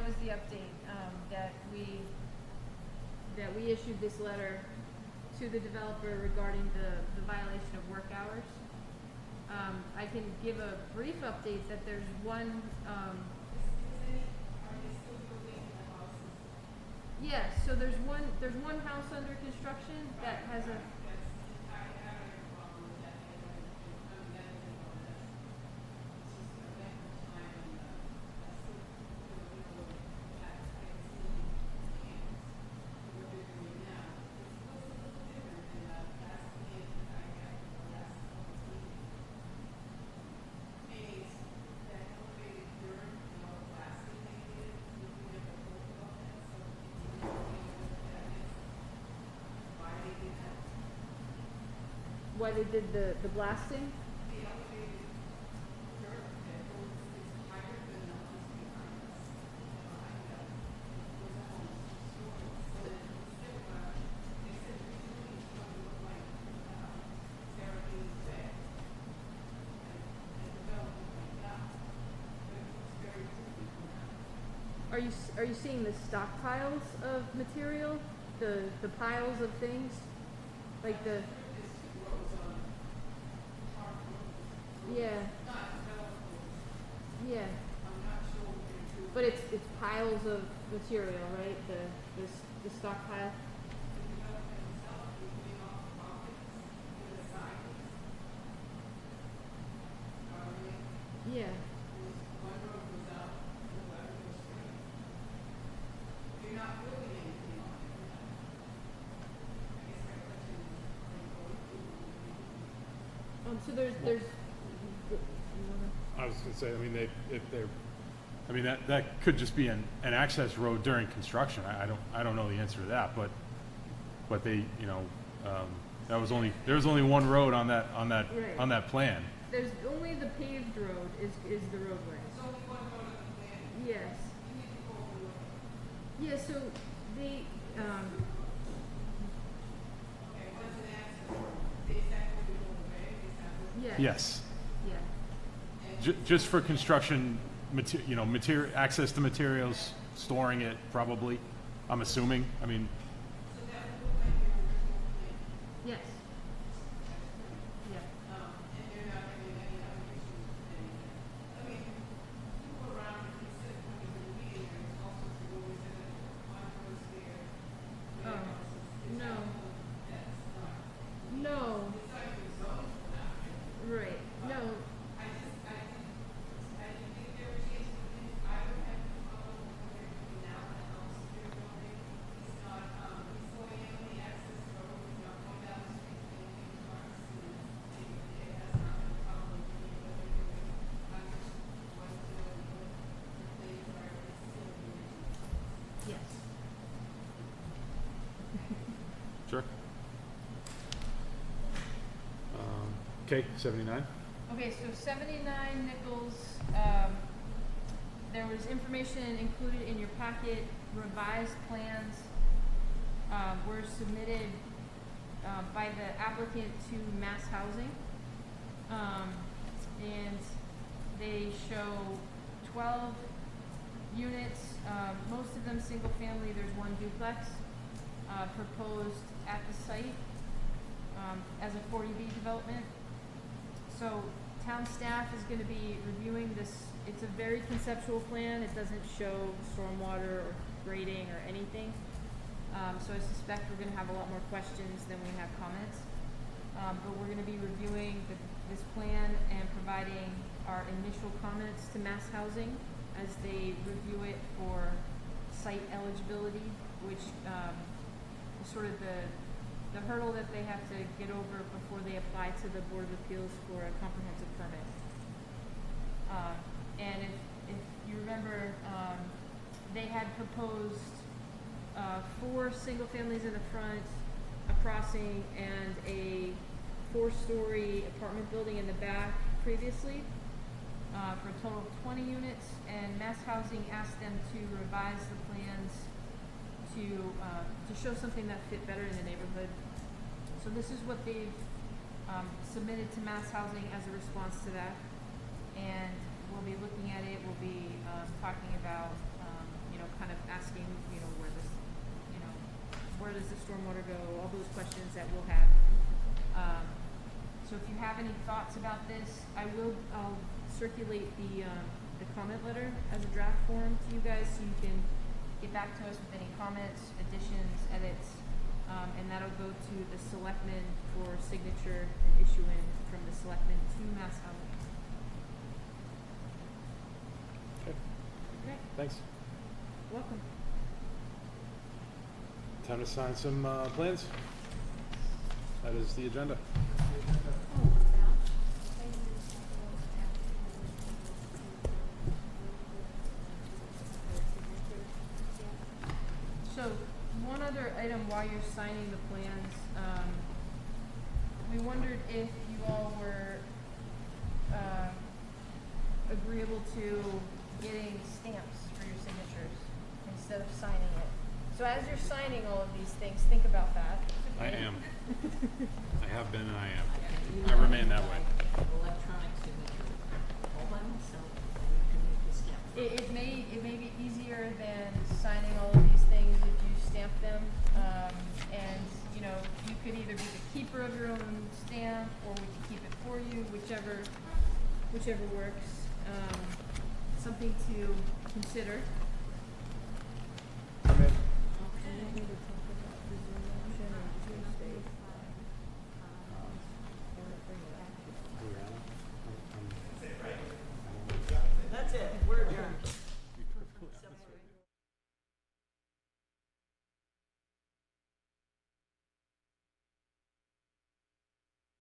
was the update, that we issued this letter to the developer regarding the violation of work hours. I can give a brief update that there's one, yeah, so there's one house under construction that has a, why they did the blasting? Are you seeing the stockpiles of material, the piles of things, like the? Yeah. Yeah. But it's piles of material, right? The stockpile. Yeah. So there's. I was gonna say, I mean, that could just be an access road during construction. I don't know the answer to that, but they, there was only one road on that Right. plan. There's only the paved road is the roadway. There's only one road on the plan? Yes. Yeah, so they, Yes. Yeah. Just for construction, material, access to materials, storing it, probably, I'm assuming. I mean, Yes. Yeah. Oh, no. No. Right, no. Yes. sure. Okay, 79. Okay, so 79 Nichols, there was information included in your packet, revised plans, were submitted, by the applicant to Mass Housing. And they show 12 units, most of them single family, there's one duplex, proposed at the site, as a 40B development. So town staff is gonna be reviewing this. It's a very conceptual plan. It doesn't show stormwater or grading or anything. So I suspect we're gonna have a lot more questions than we have comments. But we're gonna be reviewing this plan and providing our initial comments to Mass Housing as they review it for site eligibility, which, is sort of the hurdle that they have to get over before they apply to the Board of Appeals for a comprehensive permit. And if you remember, they had proposed 4 single families in the front, a crossing, and a 4-story apartment building in the back previously, for a total of 20 units. And Mass Housing asked them to revise the plans to show something that fit better in the neighborhood. So this is what they've submitted to Mass Housing as a response to that. And we'll be looking at it, we'll be talking about, kind of asking, where does the stormwater go, all those questions that we'll have. So if you have any thoughts about this, I'll circulate the comment letter as a draft form to you guys, so you can get back to us with any comments, additions, edits, and that'll go to the selectmen for signature and issuing from the selectmen to Mass Housing. Okay, Okay, thanks. welcome. Time to sign some plans. That is the agenda. So, one other item while you're signing the plans, we wondered if you all were agreeable to getting stamps for your signatures instead of signing it. So as you're signing all of these things, think about that. I am. I have been and I am. I remain that way. Electronic signature, hold on, so you can make the stamp. It may be easier than signing all of these things if you stamp them. And, you could either be the keeper of your own stamp, or we could keep it for you, whichever works. Something to consider.